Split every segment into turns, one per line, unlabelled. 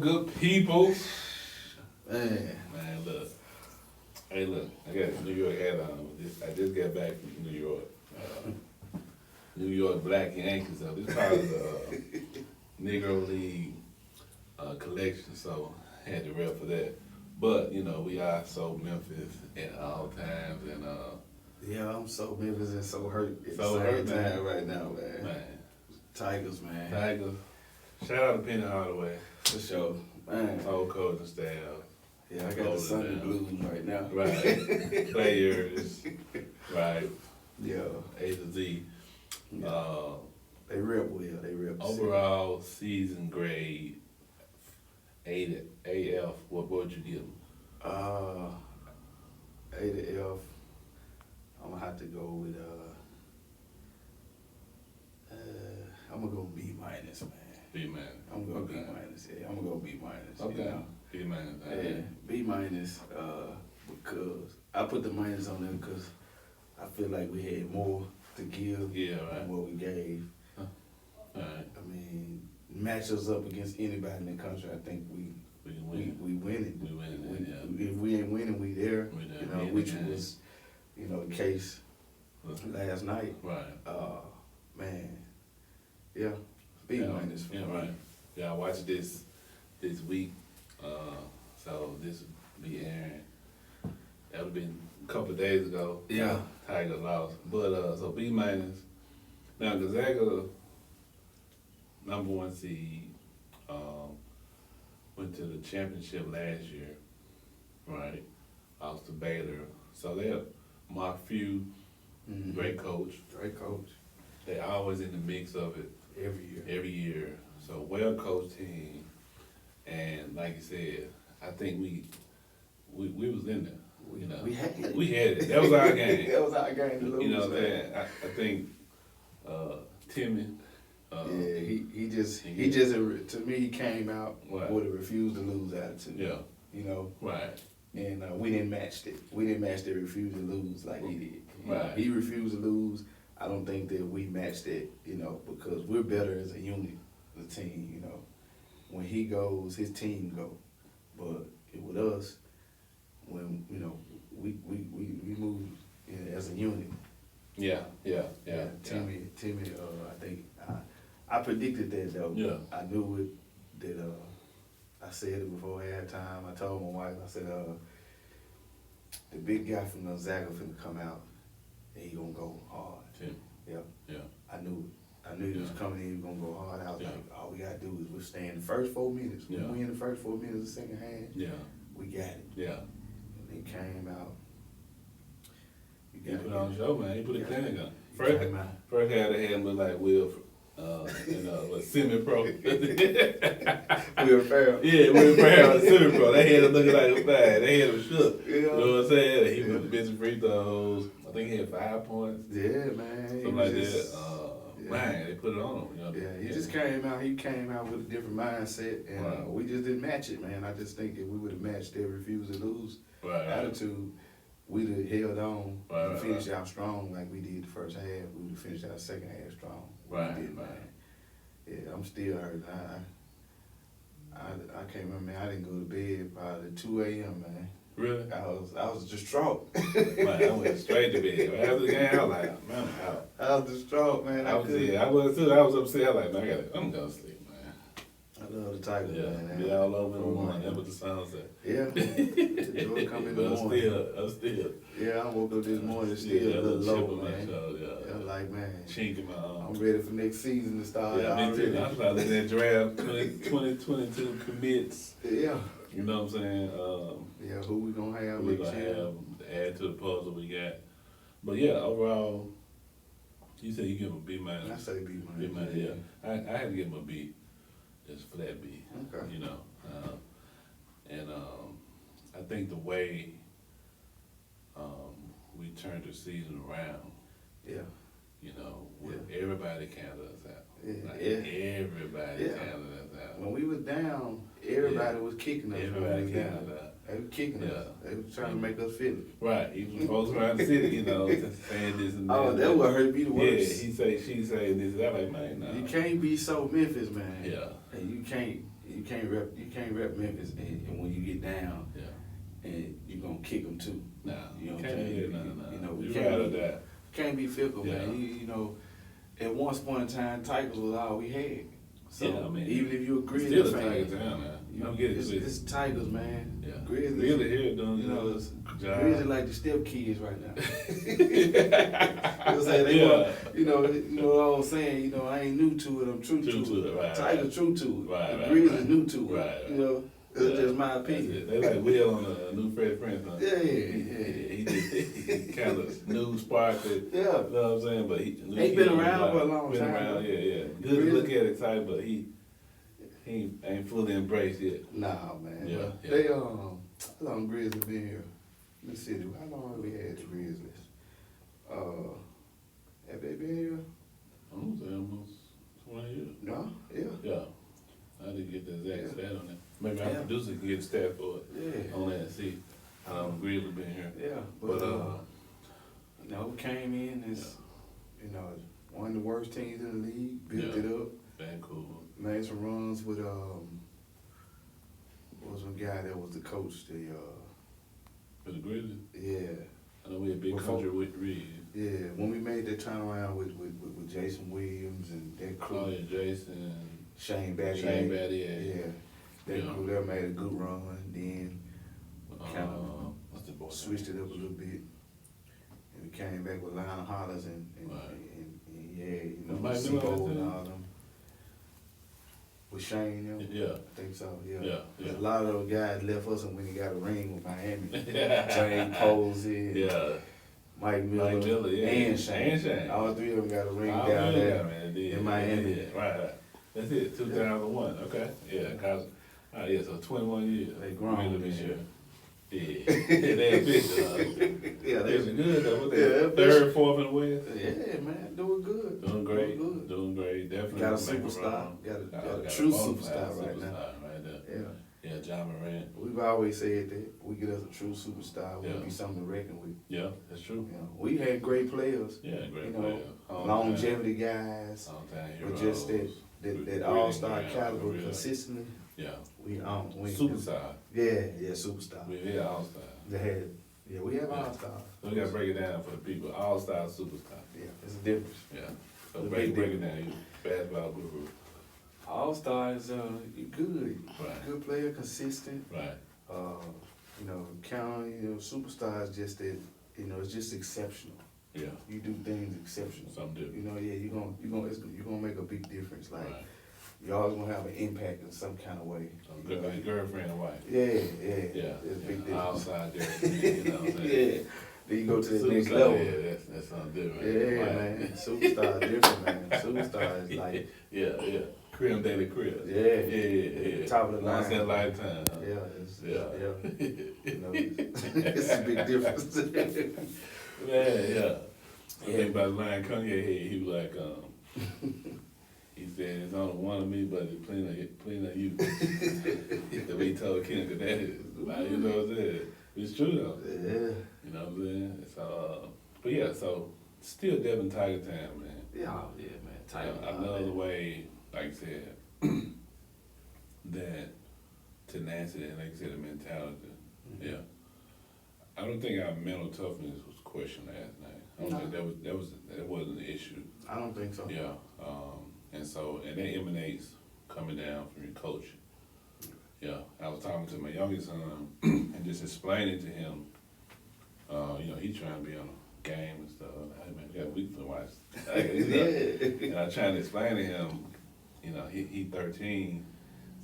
good people?
Man,
Look. Hey, look. I got a New York hat on. I just got back from New York. New York Black Yankees. So this part of the Negro League collection. So I had to rep for that. But you know, we are So Memphis at all times, and
yeah, I'm so Memphis and so hurt at
so
the
hurt
same
man.
time right now, man.
Man,
Tigers, man.
Tigers. Shout out to Penny Hardaway,
For sure. Man.
whole coaching staff.
Yeah, I got the Sunday blues right now.
Right. Players. Right.
Yeah.
A to Z.
Yeah. They rep well. They rep.
Overall season grade, A to AF. What would you give them?
A to F. I'm gonna have to go with I'm gonna go B minus, man.
B minus.
I'm gonna go B minus. Yeah, I'm gonna go B minus.
Okay.
You know?
B minus.
Yeah, B minus. Because I put the minus on them because I feel like we had more to give than what we gave.
Right.
I mean, match us up against anybody in the country. I think we winning.
We winning. Yeah.
If we ain't winning, we there.
We there.
You know, which was, you know, the case last night.
Right.
Man, yeah, B minus.
Yeah, right. Yeah, I watched this week. So this will be airing. That would have been a couple of days ago.
Yeah.
Tigers lost. But so B minus. Now Gonzaga, #1 seed, went to the championship last year, right? Lost to Baylor. So they're Mark Few, great coach.
Great coach.
They always in the mix of it. Every year. So well coached team. And like you said, I think we was in there. You know,
we had it.
We had it. That was our game.
That was our game to lose.
You know what I'm saying? I think Timmy.
Yeah, he just to me he came out with a refuse to lose attitude.
Yeah.
You know.
Right.
And we didn't match it. We didn't match the refuse to lose like he did.
Right.
He refused to lose. I don't think that we matched it, you know, because we're better as a unit, the team, you know. When he goes, his team go. But with us, when, you know, we move as a unit.
Yeah.
Timmy, I think I predicted that though.
Yeah.
I knew it that I said it before halftime. I told my wife, I said, the big guy from Gonzaga finna come out and he gonna go hard.
Tim.
Yeah. I knew he was coming in, he was gonna go hard. I was like, all we gotta do is withstand the first 4 minutes. We win the first 4 minutes of the second half.
Yeah.
We got it.
Yeah.
And he came out.
He put on the show, man. He put a clinic on.
Came out.
First half they had him look like Will, semi-pro.
Will Ferrell.
Yeah, Will Ferrell, semi-pro. They had him looking like a bad. They had him shook.
Yeah.
You know what I'm saying? He was missing free throws. I think he had 5 points.
Yeah, man.
Something like that. Man, they put it on him. You know?
Yeah, he just came out. He came out with a different mindset, and we just didn't match it, man. I just think if we would have matched their refuse to lose attitude, we'd have held on and finished out strong like we did the first half. We would have finished out the second half strong.
Right,
we did, man. Yeah, I'm still hurt. I can't remember, man. I didn't go to bed by 2 a.m., man.
Really?
I was distraught.
Man, I went straight to bed. After the game, I was like, man, I'm out.
I was distraught, man.
I was too. I was upset. I was like, man, I'm gonna sleep, man.
I love the Tigers, man.
Be all over in the morning. That's what the song said.
Yeah. The joy come in the morning.
I'm still.
Yeah, I woke up this morning still a little low, man.
Yeah.
I'm like, man.
Chink in my arm.
I'm ready for next season to start.
Yeah, me too. I'm trying to look at that draft 2022 commits.
Yeah.
You know what I'm saying?
Yeah, who we gonna have
who we
next
gonna
year?
have to add to the puzzle we got. But yeah, overall, you said you give him a B minus.
I say B minus.
B minus, yeah. I had to give him a B, just for that B.
Okay.
You know, and I think the way we turned the season around.
Yeah.
You know, with everybody counted us out.
Yeah.
Like everybody counted us out.
When we was down, everybody was kicking us.
Everybody
when we was
counted
down.
us out.
They were kicking us. They were trying to make us feel it.
Right. Even folks around the city, you know, saying this and that.
Oh, that would hurt me the worst.
Yeah, she say this. I like, man, no.
You can't be So Memphis, man.
Yeah.
And you can't, You can't rep Memphis, and when you get down, and you gonna kick them too.
Nah,
you know
you
what I'm
can't.
saying?
You know,
we
you
can't
rather
be,
that.
can't be fickle,
Yeah.
man. You know, at one point in time, Tigers was all we had. So
Yeah, I mean,
even if you're a
It's
Grizzlies
still a
fan,
Tigers town now. You don't get it.
it's Tigers, man.
Yeah.
Grizzlies,
Really here doing
you know,
job.
Grizzlies like the step kids right now. You know what I'm saying? They want, you know what I'm saying? You know, I ain't new to it, I'm true to it.
Right,
Tigers true to it.
Right,
The
right,
Grizzlies
right.
new to it.
Right.
You know, that's just my opinion.
They like Will on a new Fresh Prince. Huh?
Yeah.
He just kind of new spark that.
Yeah.
You know what I'm saying? But he
been around for a long
been
time.
Around, yeah. Good
Really?
to look at, excited, but he ain't fully embraced yet.
Nah, man.
Yeah,
But
yeah.
they how long Grizzlies been here? Let me see. How long have we had the Grizzlies? Have they been here?
I'm gonna say almost 20 years.
No. Yeah.
Yeah. I didn't get the exact
Yeah.
stat on that. Maybe our
Yeah.
producer can get the stat for it
Yeah.
on that and see how long Grizzlies been here.
Yeah. But you know, we came in as you know one of the worst teams in the league. Built it up.
Vancouver.
Made some runs with what was one guy that was the coach?
For the Grizzlies,
Yeah.
I know we a big
Before-
country with Reed.
Yeah. When we made that turnaround with Jason Williams and that crew.
Claudia Jason,
Shane Battier.
Shane Battier.
Yeah. That
Yeah.
group there made a good run, then kinda
what's the boy?
switched it up a little bit. And we came back with Lionel Hollers and yeah, you know,
Mike
C.
Miller,
Bo
too?
and all them. With Shane, you know?
Yeah.
I think so, yeah.
Yeah.
A lot of those guys left us and when he got a ring with Miami. James Posey,
Yeah.
Mike Miller,
yeah.
and Shane.
And Shane.
All three of them got a ring
All
down
good,
there
man. They did.
in Miami.
Yeah, right. That's it, 2001. Okay. Yeah, cause, so 21 years.
They grown
Really
this
been
year.
here. Yeah. They official.
Yeah,
They was good though. What
Yeah,
they third, fourth in the West?
Yeah, man, doing good.
Doing great.
Doing good.
Doing great. Definitely.
Got a
gonna make
superstar.
run.
Got a true
bona fide
superstar right now.
superstar right there.
Yeah.
Yeah, John Moran.
We've always said that we get us a true superstar, we'll
Yeah.
be something to reckon with.
Yeah, that's true.
You know, we had great players,
Yeah, great
you know,
player.
longevity guys,
All time
but
heroes.
just that
Really
all-star
great,
caliber
really.
consistently.
Yeah.
We
Superstar.
Yeah, superstar.
We had all stars.
They had, we have
Yeah.
all-stars.
So we gotta break it down for the people. All star, superstar.
Yeah, it's a difference.
Yeah. So
The
break
big
it down. You basketball guru.
All-stars, you good.
Right.
Good player, consistent.
Right.
You know, superstars just that, it's just exceptional.
Yeah.
You do things exceptional.
Something different.
You know, yeah, you're gonna make a big difference. Like
Right.
you're always gonna have an impact in some kind of way.
Like girlfriend and wife.
Yeah.
Yeah.
There's a big
All
difference.
star girlfriend. You know what I'm saying?
Yeah. Then you go to the next
Superstar,
level.
Yeah, that's something different.
Yeah,
Right.
man. Superstar different, man. Superstar is like,
Yeah. Crib daily crib.
yeah. Top of the
Once in a
line.
lifetime. Huh?
Yeah. You know, it's a big difference.
Yeah. I think about the line Kanye had, he was like, he said, it's only one of me, but it's plenty of you. The way he told Kim Kardashian, like, you know what I'm saying? It's true though.
Yeah.
You know what I'm saying? So, but yeah, so still Devin Tiger Town, man.
Yeah, man. Tight.
I love the way, like I said, that tenacity and like I said, the mentality.
Mm-hmm.
Yeah. I don't think our mental toughness was questioned last night. I don't think that wasn't an issue.
I don't think so.
Yeah. And that emanates coming down from your coach. Yeah. I was talking to my youngest son and just explaining to him, he's trying to be on a game and stuff. Hey man, we got a week to watch. And I trying to explain to him, he 13,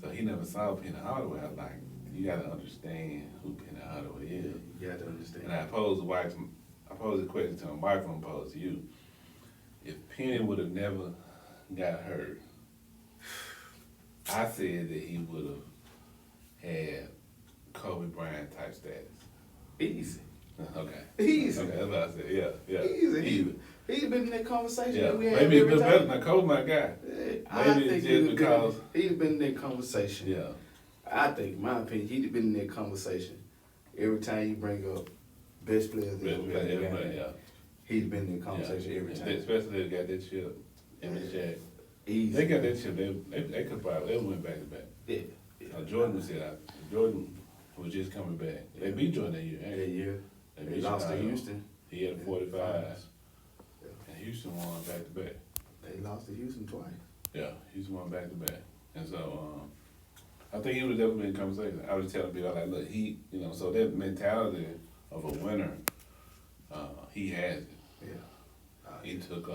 so he never saw Penny Hardaway. I was like, you gotta understand who Penny Hardaway is.
You got to understand.
And I posed the question to him, wife and posed to you. If Penny would have never got hurt, I said that he would have had Kobe Bryant type status.
Easy.
Okay.
Easy.
Okay, that's what I said. Yeah.
Easy. He's been in that conversation
Yeah.
that we had
Maybe
every
it's better.
time.
Now Kobe my guy.
I
Maybe
think
it's just because.
he's been in that conversation.
Yeah.
I think, in my opinion, he's been in that conversation. Every time you bring up best players that ever played the game,
Yeah.
he's been in that conversation every time.
Especially they got that chip. Him and Shaq.
Easy.
They got that chip. They could probably went back to back.
Yeah.
Jordan was here. Jordan was just coming back. They beat Jordan that year.
That year.
They
They
beat
lost to
Chicago.
Houston.
He had 45,
Yeah.
and Houston won back to back.
They lost to Houston twice.
Yeah, Houston won back to back, and so I think he would definitely be in conversation. I was telling people like, look, he, so that mentality of a winner, he has it.
Yeah.
He took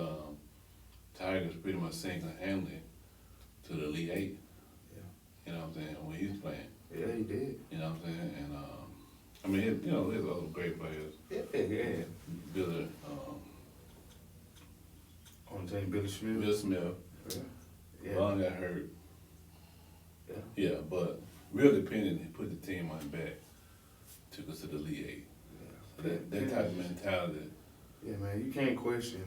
Tigers pretty much single-handedly to the Elite Eight.
Yeah.
You know what I'm saying? When he was playing.
Yeah, he did.
You know what I'm saying? And I mean, there's other great players.
Yeah.
Billy,
On the team, Billy Smith.
Bill Smith.
Yeah.
Vaughn got hurt.
Yeah.
Yeah, but real dependent, he put the team on his back, took us to the Elite Eight. So that type of mentality.
Yeah, man, you can't question,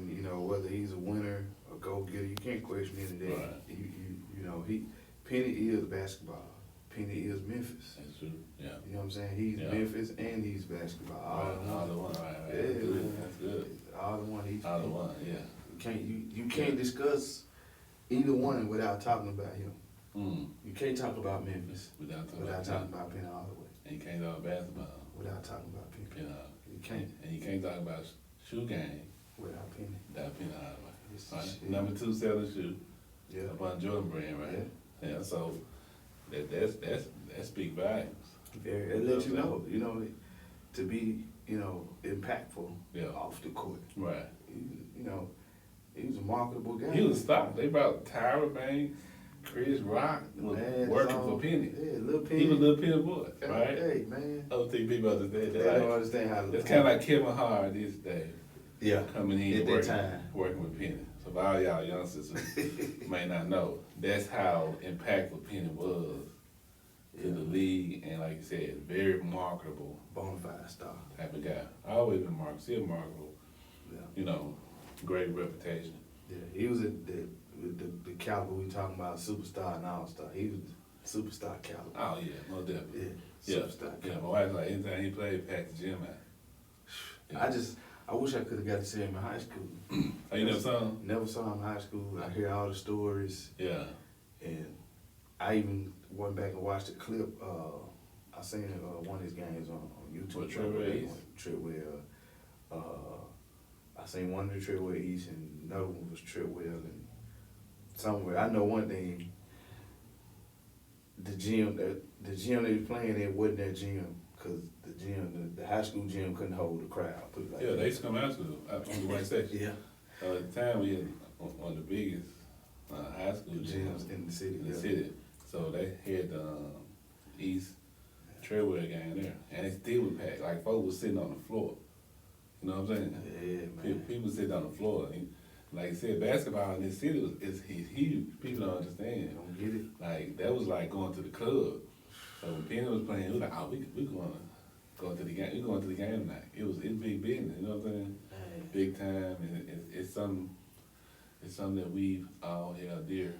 whether he's a winner or go-getter. You can't question any of that.
Right.
Penny is basketball. Penny is Memphis.
That's true. Yeah.
You know what I'm saying? He's
Yeah.
Memphis and he's basketball.
All the one. Right.
Yeah,
That's good.
man.
That's good.
All the one.
All the one. Yeah.
You can't discuss either one without talking about him. You can't talk about Memphis
Without talking
without
about
talking about Penny Hardaway.
And you can't talk basketball.
Without talking about Penny. You can't
And you can't talk about shoe game
without Penny.
without Penny Hardaway.
It's
Right.
shit.
Number 2 selling shoe
Yeah.
up on Jordan brand, right? Yeah. So that's big volumes.
It lets you know, to be, impactful
Yeah.
off the court.
Right.
He was a marketable guy.
He was stopped. They brought Tyra Banks, Chris Rock was
Man,
working
so-
for Penny.
Yeah, little Penny.
He was a little Penny boy, right?
Hey, man.
I don't think people understand
They
that.
don't understand how.
It's kind of like Kevin Hart these days.
Yeah.
Coming in
At that
working,
time.
working with Penny. So for all y'all youngsters who may not know, that's how impactful Penny was to the league, and like you said, very marketable
Bonafide star.
type of guy. I always been marketable, still marketable.
Yeah.
Great reputation.
Yeah. He was at the caliber we talking about, superstar and all-star. He was superstar caliber.
Oh yeah, no doubt.
Yeah.
Yeah,
Superstar
yeah.
caliber.
My wife like anytime he played, packed the gym out.
I wish I could have got to see him in high school.
Oh, you never saw him?
Never saw him in high school. I hear all the stories,
Yeah.
and I even went back and watched the clip. I seen one of his games on YouTube.
What, Treadwell East?
Treadwell. I seen one of the Treadwell East, and another one was Treadwell, and somewhere. I know one thing. The gym they was playing at wasn't that gym, cause the high school gym couldn't hold the crowd. Put it like
Yeah,
that.
they used to come out to on the right section.
Yeah.
At the time, we had one of the biggest high school gyms
In the city.
in the city. So they had the East Treadwell game there, and it still was packed. Like folks was sitting on the floor. You know what I'm saying?
Yeah, man.
People sitting on the floor. And like I said, basketball in this city is huge. People don't understand.
Don't get it.
Like that was like going to the club. So when Penny was playing, it was like, oh, we going to the game. We going to the game tonight. It's big business. You know what I'm saying?
Man.
Big time, and it's something that we all held dear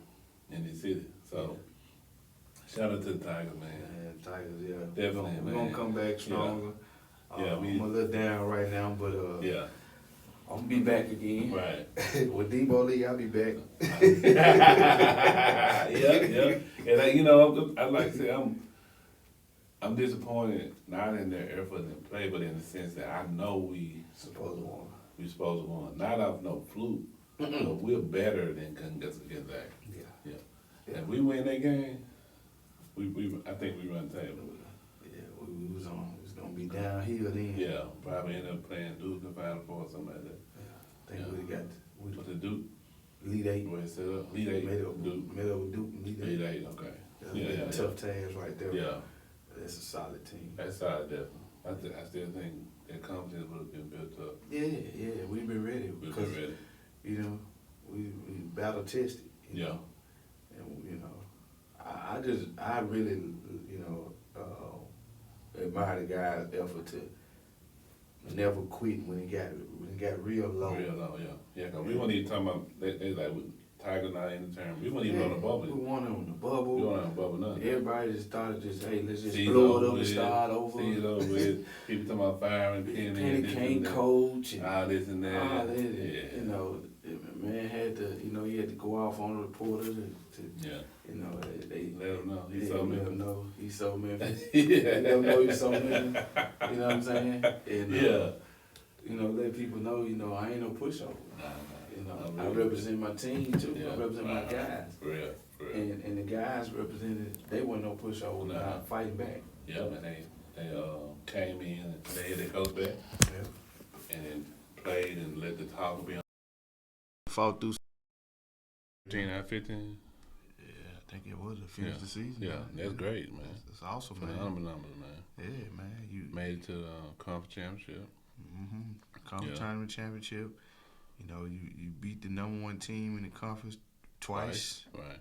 in this city. So shout out to the Tigers, man.
Man, Tigers, yeah.
Definitely,
We're
man.
gonna come back stronger.
Yeah,
I'm a little down right now, but
Yeah,
I'm gonna be back again.
right.
With Debo Lee, I'll be back.
yeah. And I like to say I'm disappointed not in their effort and play, but in the sense that I know we
Supposed to won.
supposed to win. Not off no fluke, but we're better than Gonzaga.
Yeah.
And if we win that game, I think we run the table.
Yeah, we was gonna be downhill then.
Yeah, probably end up playing Duke in Final Four or something like that.
I think we got
What's the Duke?
Elite Eight.
Where it set up? Elite Eight.
Middle of Duke and Elite
Elite
Eight.
Eight, okay.
Yeah,
Yeah.
tough task right there.
Yeah,
That's a solid team.
that's solid, definitely. I still think that confidence would have been built up.
Yeah, we've been ready
We've
because
been ready.
we battle tested. You
Yeah.
know? And I really admire the guy's effort to never quit when it got real low.
Real low, yeah. Yeah, 'cause we weren't even talking about, they like, Tigers not in the tournament. We weren't even on the bubble.
We won on the bubble.
We weren't on the bubble, nothing.
Everybody just started hey, let's just
Season
blow it
over
up and
with,
start over.
Season over with. People talking about firing Penny.
Penny can't coach. And
all this and that.
all that.
Yeah.
You know, man had to, he had to go off on the reporter to
Yeah.
you know, they
Let him know. He's
let
so Memphis.
him know he's so Memphis.
Yeah.
Let him know he's so Memphis. You know what I'm saying? And,
Yeah.
Let people know, I ain't no pushover.
Nah.
I represent my team too.
Yeah.
I represent my guys.
For real.
And the guys represented, they weren't no pushover without fighting back.
Yeah, and they came in and they had their coach back.
Yeah.
And then played and let the talk be on.
Fought through.
15 out of 15.
Yeah, I think it was to finish the season.
Yeah,
man.
that's great, man.
That's awesome, man.
Phenomenal numbers, man.
Yeah, man. You
Made it to the conference championship.
Conference tournament championship. You beat the #1 team in the conference twice.
Right.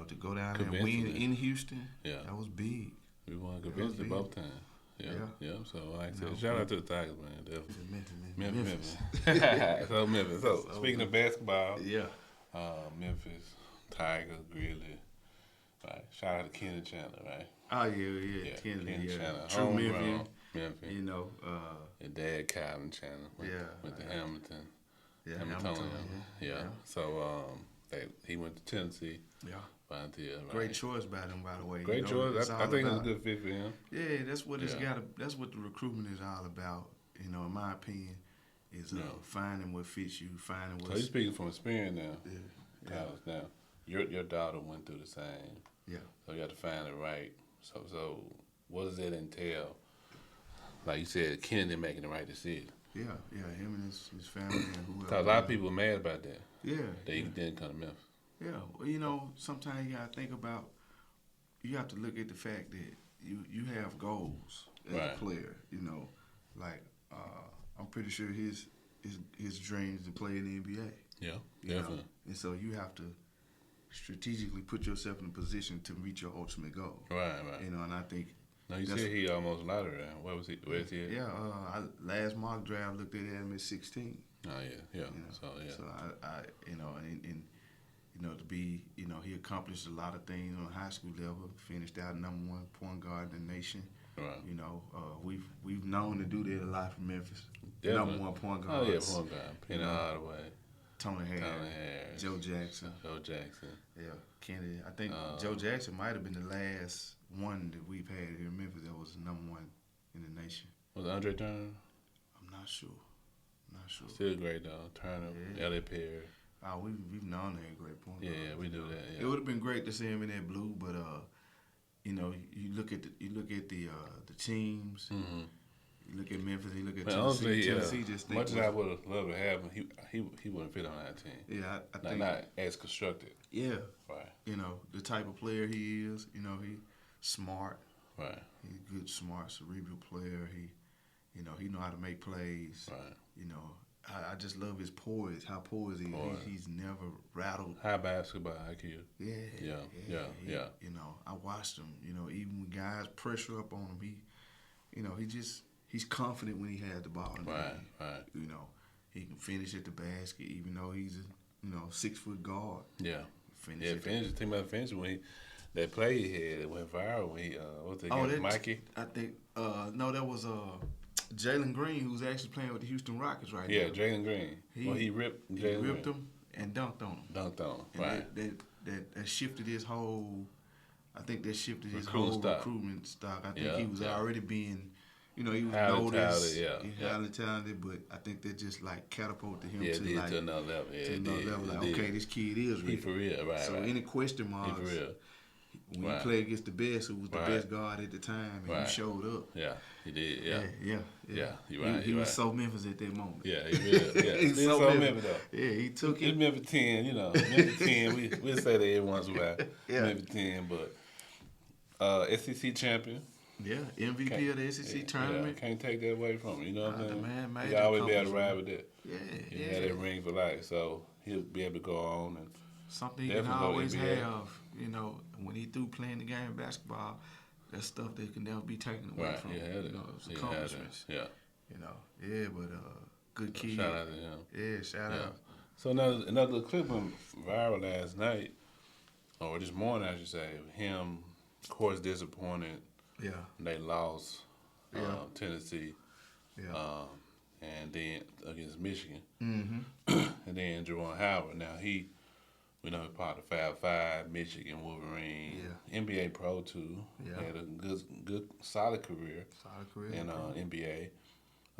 To go down there and win in Houston.
Yeah.
That was big.
We won convincingly both times. Yeah. So like I said, shout out to the Tigers, man. Definitely. Memphis. So Memphis. So speaking of basketball, Memphis Tigers, Grizzlies. Right. Shout out to Kenny Chandler, right?
Oh yeah. Kenny
Chandler.
True Memphis.
Memphis. Your dad, Calvin Chandler, went to Hamilton.
Yeah,
Hamilton. Yeah. So he went to Tennessee.
Yeah.
Volunteer, right?
Great choice by them, by the way.
Great choice. I think it's a good fit for him.
Yeah, that's what it's got. That's what the recruitment is all about. In my opinion, is finding what fits you, finding what.
So you're speaking from experience now.
Yeah.
Now, your daughter went through the same.
Yeah.
So you have to find it right. So what does that entail? Like you said, Kennedy making the right decision.
Yeah. Him and his family and whoever.
Cause a lot of people are mad about that.
Yeah.
They didn't come to Memphis.
Yeah, well, sometimes you gotta think about. You have to look at the fact that you have goals as a player. Like I'm pretty sure his dream is to play in the NBA.
Yeah, definitely.
And so you have to strategically put yourself in a position to reach your ultimate goal.
Right.
And I think.
Now you said he almost lottery round. Where was he? Where's he at?
Yeah, last mock draft looked at him at 16.
Oh yeah. So
I to be, he accomplished a lot of things on a high school level. Finished out #1 point guard in the nation.
Right.
We've known to do that a lot from Memphis.
Definitely.
#1 point guard.
Oh yeah, point guard. Penny Hardaway.
Tony Harris. Joe Jackson. Yeah, Kennedy. I think Joe Jackson might have been the last one that we've had here in Memphis that was #1 in the nation.
Was Andre Turner?
I'm not sure.
Still great though. Turner, L.A. Perry.
We've known that great point guard.
Yeah, we do that. Yeah.
It would have been great to see him in that blue, but you look at the teams.
Mm-hmm.
You look at Memphis. You look at
Tennessee.
Tennessee just
much as I would have loved to have him, he wouldn't fit on that team.
Yeah, I think
not as constructed.
Yeah.
Right.
The type of player he is. He smart.
Right.
He's a good, smart, cerebral player. He know how to make plays.
Right.
I just love his poise. How poised he is. He's never rattled.
High basketball IQ.
Yeah. I watched him. Even when guys pressure up on him, he's confident when he has the ball.
Right.
He can finish at the basket, even though he's a 6-foot guard.
Yeah. Think about finishing when that play he had that went viral. When he Mikey.
I think no, that was Jalen Green, who's actually playing with the Houston Rockets right now.
Yeah, Jalen Green. He ripped
him and dunked on him.
And right.
That shifted his whole. I think that shifted his recruitment stock. I think he was already being, he was noticed. He's highly talented, but I think that just catapulted him to
another level.
Okay, this kid is real.
He for real, right?
So any question marks,
he for real.
When you played against the best, who was the best guard at the time, and you showed up.
Yeah, he did. Yeah. You're right.
He was so Memphis at that moment.
Yeah, he really. Yeah, he's so Memphis though.
Yeah, he took it.
It's Memphis 10. Memphis 10. We'll say that every once in a while. Memphis 10, but SEC champion.
Yeah, MVP of the SEC tournament.
Can't take that away from him. You know what I'm saying?
Man,
he always be able to ride with that.
Yeah.
He had that ring for life, so he'll be able to go on and
something he can always have. When he through playing the game of basketball, that's stuff that can never be taken away from him. It's accomplishments.
Yeah.
But good kid.
Shout out to him.
Yeah, shout out.
So another clip went viral last night, or this morning, I should say. Him, of course, disappointed.
Yeah.
They lost
Yeah.
Tennessee,
Yeah.
and then against Michigan,
Mm-hmm.
and then Jerome Howard. Now we know he's part of Fab Five, Michigan Wolverine, NBA Pro too.
Yeah.
Had a good, solid career
Solid career.
in NBA.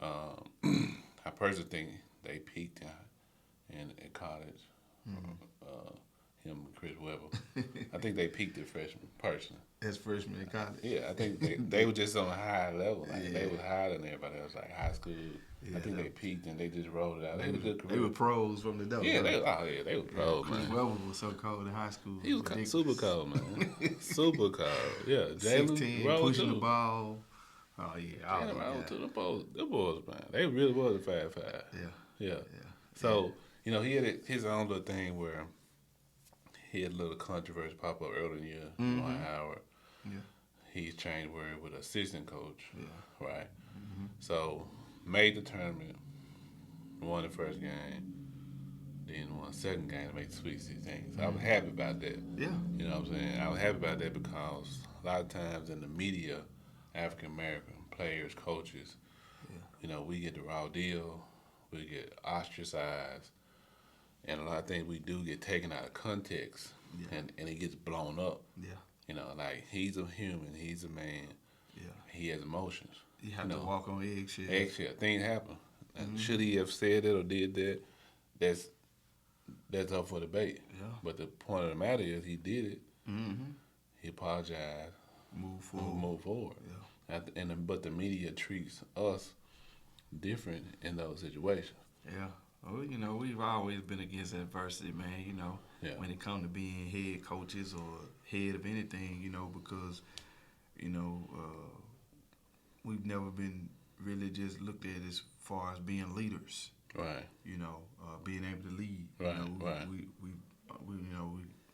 I personally think they peaked in college. Him and Chris Webber. I think they peaked at freshman, personally.
As freshmen in college.
Yeah, I think they were just on a high level. Like they was higher than everybody else, like high school. I think they peaked and they just rolled it out. They had a good career.
They were pros from the door.
Yeah, they were pros,
Chris
man.
Webber was so cold in high school.
He was super cold, man. Super cold. Yeah,
16,
Jalen
pushing
too.
the ball. Oh yeah,
Jalen Rose too. Them boys, man. They really was a 5'5". Yeah. So he had his own little thing where he had a little controversy pop up earlier in the year. Juwan Howard.
Yeah.
He's changed word with assistant coach.
Yeah.
Right. So made the tournament, won the first game, then won the second game to make the Sweet 16. So I was happy about that.
Yeah.
You know what I'm saying? I was happy about that because a lot of times in the media, African American players, coaches, we get the raw deal, we get ostracized, and a lot of things we do get taken out of context, and it gets blown up.
Yeah.
Like he's a human, he's a man.
Yeah.
He has emotions.
You have to walk on eggshells.
Things happen. And should he have said it or did that? That's up for debate.
Yeah.
But the point of the matter is he did it.
Mm-hmm.
He apologized.
Move forward.
Move forward.
Yeah.
But the media treats us different in those situations.
Yeah. Well, we've always been against adversity, man, when it comes to being head coaches or head of anything, because, we've never been really just looked at as far as being leaders.
Right.
Being able to lead.
Right.
We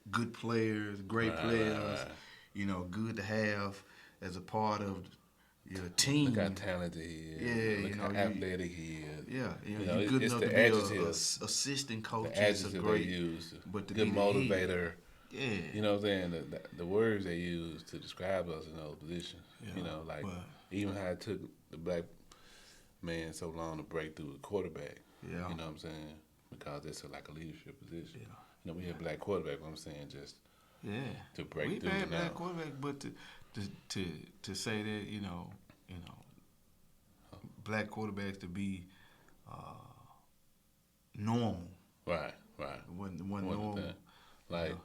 good players, great players, good to have as a part of your team.
Look how talented he is. Look how athletic he is.
Yeah, you're good enough to be an assistant coach.
The adjectives they use.
But to
good
be
motivator.
Yeah.
You know what I'm saying? The words they use to describe us in those positions. Even how it took the black man so long to break through the quarterback.
Yeah.
You know what I'm saying? Because it's like a leadership position. Yeah. We had black quarterback, but I'm saying just to break through.
We had black quarterback, but to say that, black quarterbacks to be normal.
Right.
Wasn't normal.
Like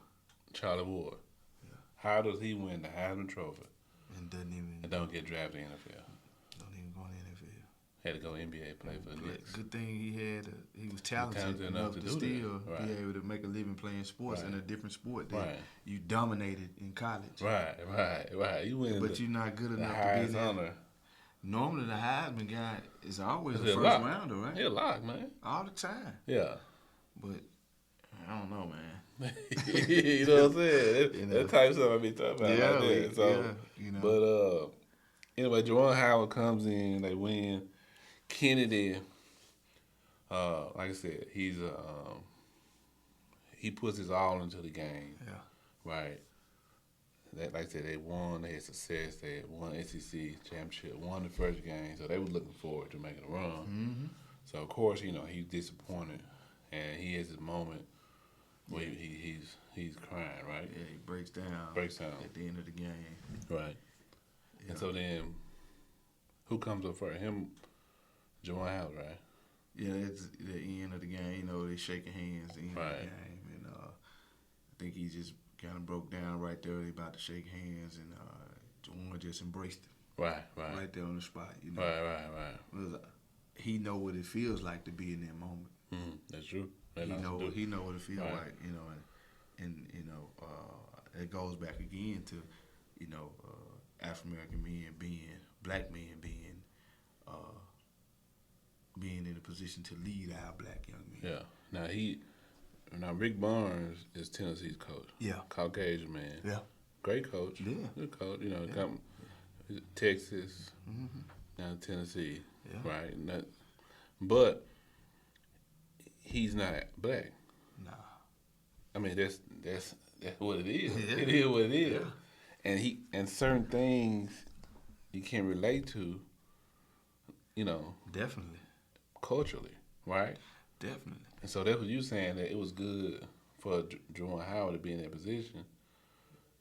Charlie Ward. Yeah. How does he win the Heisman Trophy and don't get drafted in the NFL?
Don't even go in the NFL.
Had to go NBA, play for the Knicks.
Good thing he was talented enough to still be able to make a living playing sports in a different sport that you dominated in college.
Right. You win,
but you're not good enough to be in there. Normally, the Heisman guy is always a first rounder, right?
He a lock, man.
All the time.
Yeah.
But I don't know, man.
You know what I'm saying? That type of stuff I be talking about. But anyway, Juwan Howard comes in, they win. Kennedy, like I said, he puts his all into the game. Yeah. Right. Like I said, they won, they had success, they had won SEC championship, won the first game, so they were looking forward to making a run.
Mm-hmm.
So of course, he's disappointed, and he has his moment where he's crying, right?
Yeah, he breaks down at the end of the game.
Right. Yeah. And so then, who comes up first? Him, Juwan Howard, right?
Yeah, it's the end of the game. They shaking hands at the end of the game, and I think he just kind of broke down right there. They about to shake hands, and Juwan just embraced it. Right there on the spot.
Right.
Because he know what it feels like to be in that moment.
Mm-hmm. That's true.
He know what it feels like. And it goes back again to African American men black men being in a position to lead our black young men.
Yeah. Now Rick Barnes is Tennessee's coach. Yeah. Caucasian man.
Yeah.
Great coach.
Yeah.
Good coach. Texas, now Tennessee. Yeah. Right. But he's not black.
Nah.
I mean, that's what it is.
Yeah.
It is what it is.
Yeah.
And certain things you can relate to,
Definitely.
culturally, right?
Definitely.
And so that's what you saying, that it was good for Juwan Howard to be in that position,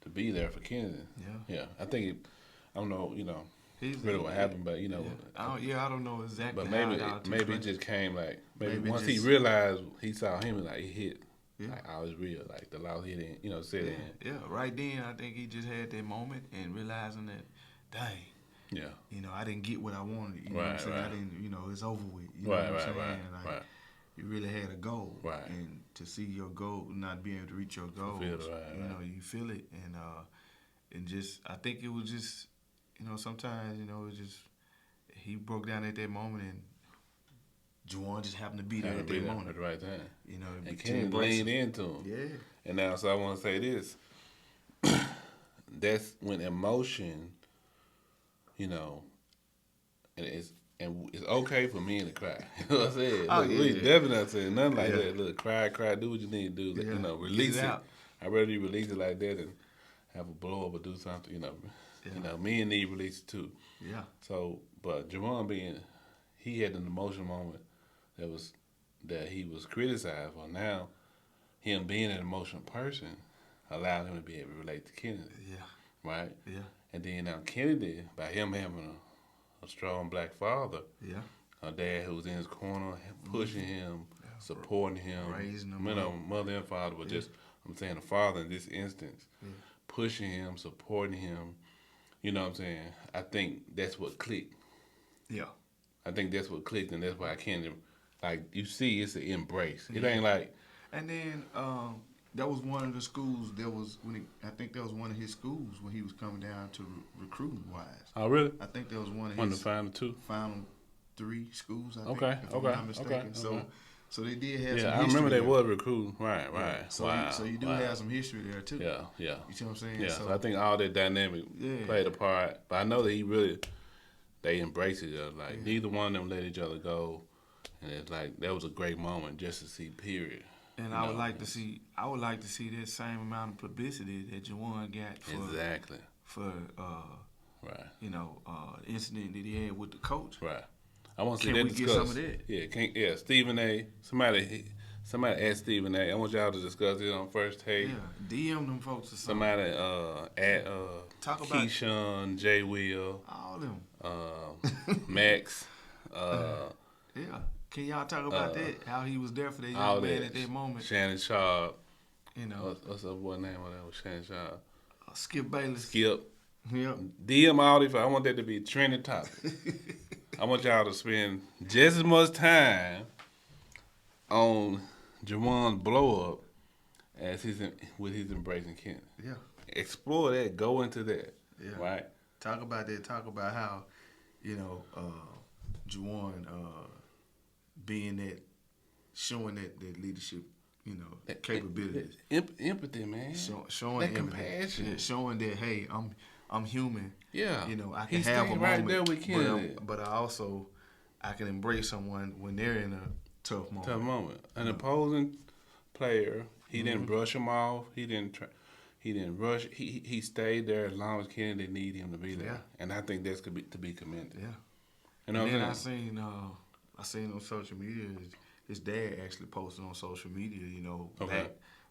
to be there for Kennedy.
Yeah.
Yeah. I think I don't know,
He's
really what happened, but
I don't know exactly.
but
how
maybe it just came like
Maybe
once
just,
he realized, he saw him, like he hit.
Yeah.
Like, I was real, like the loud hit in, set in.
Yeah, right then I think he just had that moment and realizing that, dang,
Yeah.
I didn't get what I wanted. You know what I'm saying? I didn't, it's over with. You know
Right,
what I'm saying?
right,
Like,
right.
you really had a goal.
Right.
And to see your goal, not being able to reach your goals, you feel it. And just, I think it was just, sometimes, it was just, he broke down at that moment and Juwan just happened to be there at that moment.
At the right time. And
to
Kennedy
embrace
leaned
it.
into him.
Yeah.
And now, so I want to say this. That's when emotion, and it's okay for men to cry. You know what I'm saying?
Oh,
Look,
yeah.
we definitely not saying nothing like that. Look, cry, do what you need to do.
Yeah.
Release
Get
it.
out.
I'd rather you release it like that than have a blow up or do something, men need release too.
Yeah.
So, but Javon he had an emotional moment that he was criticized for. Now, him being an emotional person allowed him to be able to relate to Kennedy.
Yeah.
Right?
Yeah.
And then now Kennedy, by him having a strong black father, a dad who was in his corner, pushing him, supporting him,
raising him,
mother and father, but just, I'm saying the father in this instance, pushing him, supporting him, you know what I'm saying? I think that's what clicked.
Yeah.
I think that's what clicked, and that's why I can't, like, you see, it's an embrace. It ain't like.
And then that was one of the schools. I think that was one of his schools when he was coming down to recruiting wise.
Oh, really?
I think that was one of
One of
his
the final two.
final 3 schools. I think,
Okay.
if I'm not mistaken. So they did have some history.
I remember they
there.
was recruiting. Right.
So you do have some history there too.
Yeah.
You see what I'm saying?
Yeah. So I think all that dynamic played a part. But I know that they embraced each other. Like neither one of them let each other go, and it's like that was a great moment just to see. Period.
And I would like to see that same amount of publicity that Juwan got for incident that he had with the coach.
Right. I want to see
that
discussed.
Get some of that?
Yeah. Stephen A. Somebody asked Stephen A. I want y'all to discuss it on First Take.
Yeah. DM them folks or something.
Somebody at
talk about
Keyshawn, J. Will,
all them.
Max.
Yeah. Can y'all talk about that? How he was there for that young man at that moment?
Shannon Sharp.
What's
up? What name on that was Shannon Sharp?
Skip Bayless.
Skip.
Yep.
DM all these. I want that to be a trending topic. I want y'all to spend just as much time on Jawan's blow up as with his embracing Kennedy.
Yeah.
Explore that. Go into that.
Yeah.
Right.
Talk about that. Talk about how, Juwan being that, showing that leadership, that capabilities.
Empathy, man.
Showing
that
empathy.
Compassion.
Yeah, showing that, hey, I'm human.
Yeah.
I can have a moment.
Right there with Kennedy.
But I can embrace someone when they're in a tough moment.
An opposing player, he didn't brush him off. He didn't rush. He stayed there as long as Kennedy needed him to be there. Yeah. And I think that's to be commended.
Yeah.
And then
I seen on social media, his dad actually posted on social media,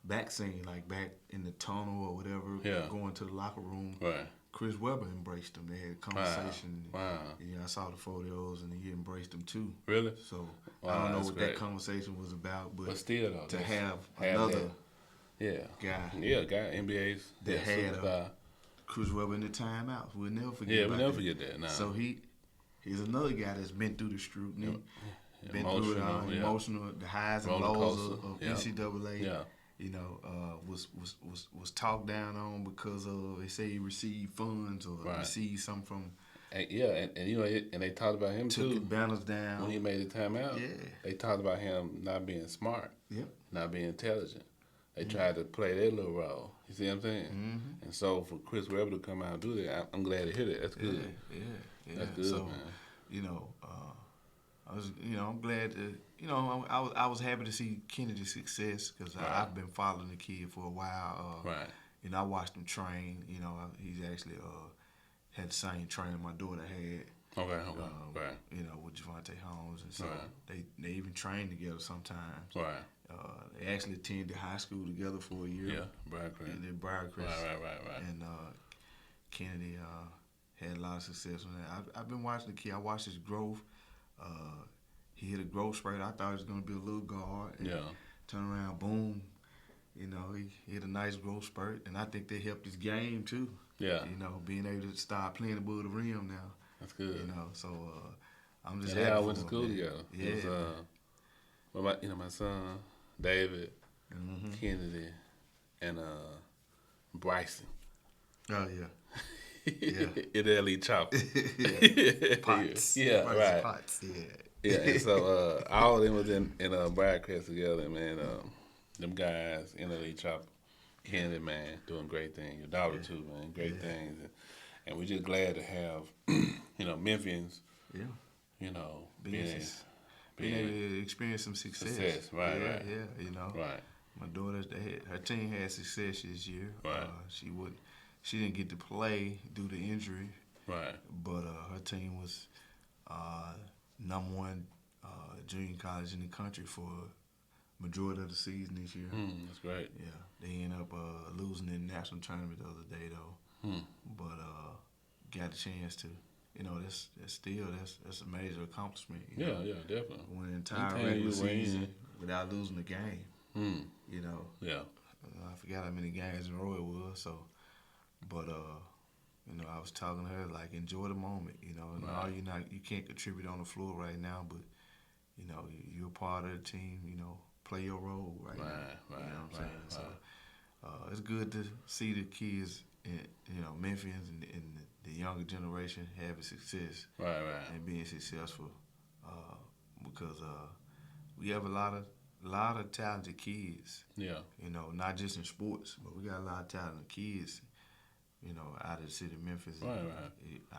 back scene, like back in the tunnel or whatever, going to the locker room.
Right.
Chris Webber embraced him. They had a conversation.
Wow.
Yeah, I saw the photos, and he embraced him too.
Really?
So I don't know what that conversation was about, but
still though,
to have another
guy, NBA's
that had Chris Webber in the timeouts. We'll never forget.
Yeah, we'll never forget that. Nah.
So he's another guy that's been through the scrutiny, been through it, emotional, the highs and lows of NCAA.
Yeah.
Was talked down on because of, they say he received funds or received something from.
And they talked about him too.
Took banners down
when he made the timeout.
Yeah,
they talked about him not being smart.
Yep.
Not being intelligent. They tried to play their little role. You see what I'm saying?
Mm-hmm.
And so for Chris Webber to come out and do that, I'm glad to hear that. That's good.
Yeah.
That's good,
so,
man.
I'm glad to, I was happy to see Kennedy's success because
Right.
I've been following the kid for a while.
Right.
I watched him train. He's actually had the same training my daughter had.
Okay. Right.
With Javante Holmes, and so
Right.
they even train together sometimes.
Right.
They actually attended high school together for a year.
Yeah. Briarcrest.
They Briarcrest.
Right.
And Kennedy had a lot of success on that. I've been watching the kid. I watched his growth. He hit a growth spurt. I thought he was going to be a little guard. And turn around, boom. He hit a nice growth spurt, and I think that helped his game too.
Yeah.
Being able to start playing above the rim now.
That's good.
So I'm just
happy.
happy.
I went to school together.
Yeah.
It was, my son David, Kennedy, and Bryson.
Oh yeah.
In Ellie Chop.
Potts.
Yeah,
Bryson
right.
Potts. Yeah.
Yeah, and so all of them was in Briarcrest together, man. Them guys, Ellie Chop, Kennedy, man, doing great things. Your daughter too, man, great things. And we're just glad to have, Memphians, being
able to experience some success.
Right.
Right. My daughter, her team had success this year.
Right.
She didn't get to play due to injury.
Right.
But her team was #1 junior college in the country for majority of the season this year.
That's great.
Yeah. They ended up losing in the national tournament the other day though. But got a chance to. That's a major accomplishment.
Yeah, definitely.
Win an entire regular season without losing a game.
Yeah.
I forgot how many games in a row it was. So, but I was talking to her like, enjoy the moment. You can't contribute on the floor right now, but you're part of the team. Play your role right now.
Right.
You know what I'm saying? So, it's good to see the kids, Memphians and the younger generation having success.
Right.
And being successful, because we have a lot of talented kids.
Yeah.
Not just in sports, but we got a lot of talented kids. Out of the city of Memphis.
Right.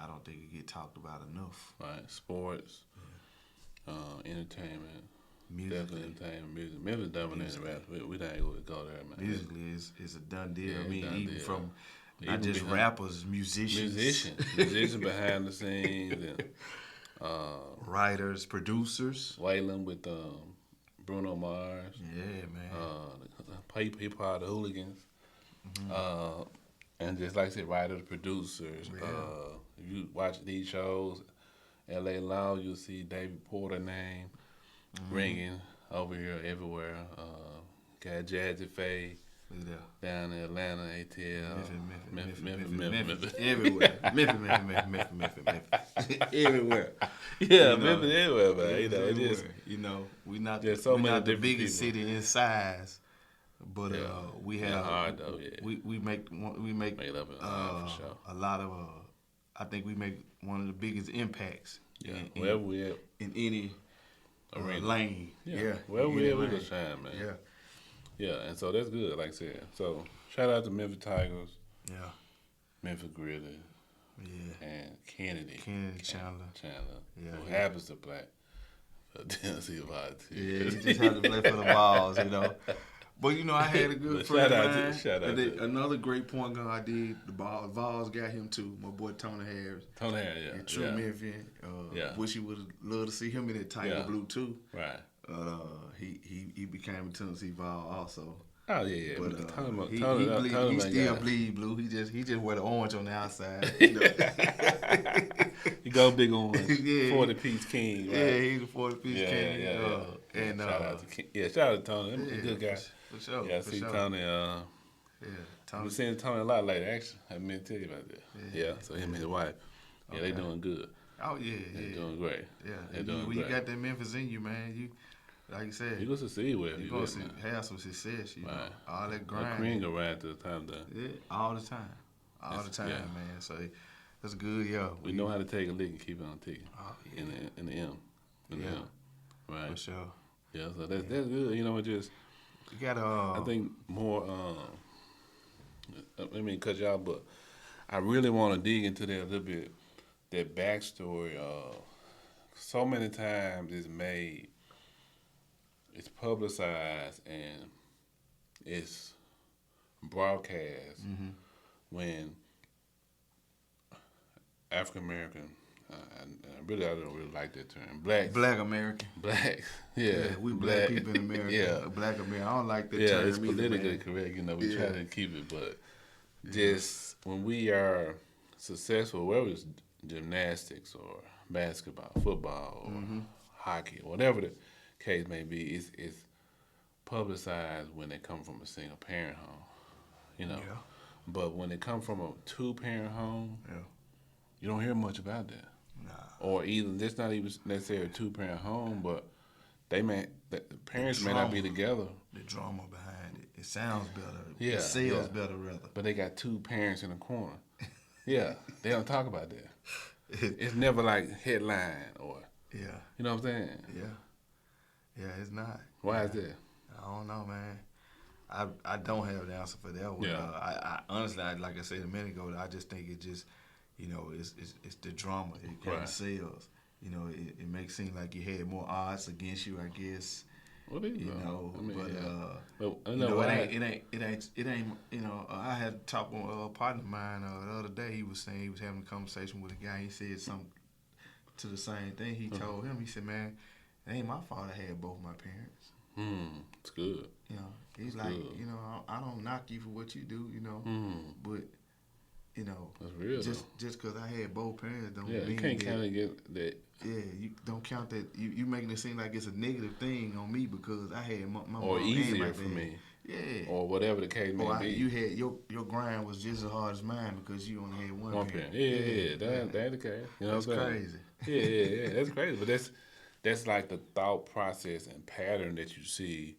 I don't think it get talked about enough.
Right. Sports, entertainment.
Musically.
Definitely entertainment, music. Memphis dominated rap. We not able to go there, man.
Musically, it's a done deal.
Yeah,
I mean,
done
even
deal.
from
Even
not just
behind-
rappers, musicians.
Musicians behind the scenes, and
Writers, producers.
Waylon with Bruno Mars.
Yeah, man.
He part of the Hooligans. And just like I said, writers, producers.
Yeah.
If you watch these shows, L.A. Law, you'll see David Porter name ringing over here everywhere. Got Jazzy Faye down in Atlanta, ATL.
Memphis. Everywhere. Memphis. Everywhere.
Yeah, Memphis everywhere, man.
Everywhere. We're not
there's so
we're
many
not the
different
biggest
people.
city in size, but we have
hard though, yeah.
we make
Make it up in for sure.
a lot of I think we make one of the biggest impacts
Wherever we at.
in any lane.
Wherever we at, we can shine, man.
Yeah.
Yeah, and so that's good, like I said. So shout out to Memphis Tigers,
Yeah.
Memphis Grizzlies,
Yeah.
and Kennedy
Chandler. Yeah,
who
yeah.
happens to play for Tennessee Volunteers.
Yeah, he just had to play for the balls, But I had a good
But
friend
shout
of
out to-
mine.
shout out
And then
to-
another great point guard I did. The Vols got him too. My boy Tony Harris.
Tony Harris,
True Memphian. Wish he would have loved to see him in that Tiger blue too.
Right.
He became a Tennessee Vol also.
Oh yeah.
But
Tony
he still
got it.
bleed blue. He just wear the orange on the outside.
He go big on
Yeah.
40-piece king. Right?
Yeah, he's a 40-piece king.
Yeah.
And
shout out to King. Yeah, shout out to Tony. He's a good guy.
For sure.
Yeah, I
for
see
sure.
Tony.
Yeah,
I've
Tony.
been seeing Tony a lot later, actually. I meant to tell you about that. Yeah, so him and his wife. Yeah, they doing good.
Oh yeah,
They're
yeah.
doing great.
Yeah,
They're doing
when you
great.
got that Memphis in you, man, you like you said,
You gonna succeed with it.
you
You
gonna have some success.
Right.
All that
That
grind.
cream go right to the time done.
Yeah, all the time,
Yeah.
man. So that's good, yeah.
We know how to take a lick and keep it on ticking.
Oh, yeah.
In the M. In the
Yeah.
M. Right.
For sure.
Yeah, so that's good. It just
You gotta.
I think more I mean cut y'all, but I really wanna dig into that a little bit, that backstory so many times it's made, it's publicized, and it's broadcast when African American, I don't really like that term.
Black American.
Blacks, yeah,
We black people in America.
yeah,
Black American. I don't like that
yeah.
term
It's
either,
politically
man.
correct, we try to keep it, but just when we are successful, whether it's gymnastics or basketball, football, or hockey, whatever the case may be, it's publicized when they come from a single parent home,
Yeah.
But when they come from a 2-parent home,
Yeah.
you don't hear much about that.
Nah.
Or even it's not even necessarily a 2-parent home, but the parents may not be
drama.
together.
The drama behind it. It sounds better.
Yeah,
It sells
yeah.
better, rather.
But they got 2 parents in the corner. Yeah, they don't talk about that. It's never like headline or,
Yeah.
you know what I'm saying?
Yeah. Yeah, it's not.
Why is that?
I don't know, man. I don't have the answer for that one.
Yeah.
I honestly, like I said a minute ago, I just think it just, it's the drama. It kind
Right.
of sells. It makes it seem like you had more odds against you, I guess.
What is
You
it?
know,
I mean,
but
yeah. But I
you
know
know,
why.
it ain't. I had a talk with a partner of mine the other day. He was saying he was having a conversation with a guy. He said something to the same thing. He told him, he said, "Man, it ain't my fault I had both my parents."
It's good.
He's
That's
like,
good.
I don't knock you for what you do, but
That's real.
just because I had both parents don't
Yeah,
mean
you can't
that.
kind of get that.
Yeah, you don't count that. You making it seem like it's a negative thing on me because I had my mom
Or
and my
easier
dad.
for me.
Yeah.
Or whatever the case may
Or
be.
you had your grind was just as hard as mine because you only had one
One
parent.
parent. Yeah. That's the case. You know
That's
what I'm saying?
crazy.
Yeah. That's crazy. But that's like the thought process and pattern that you see,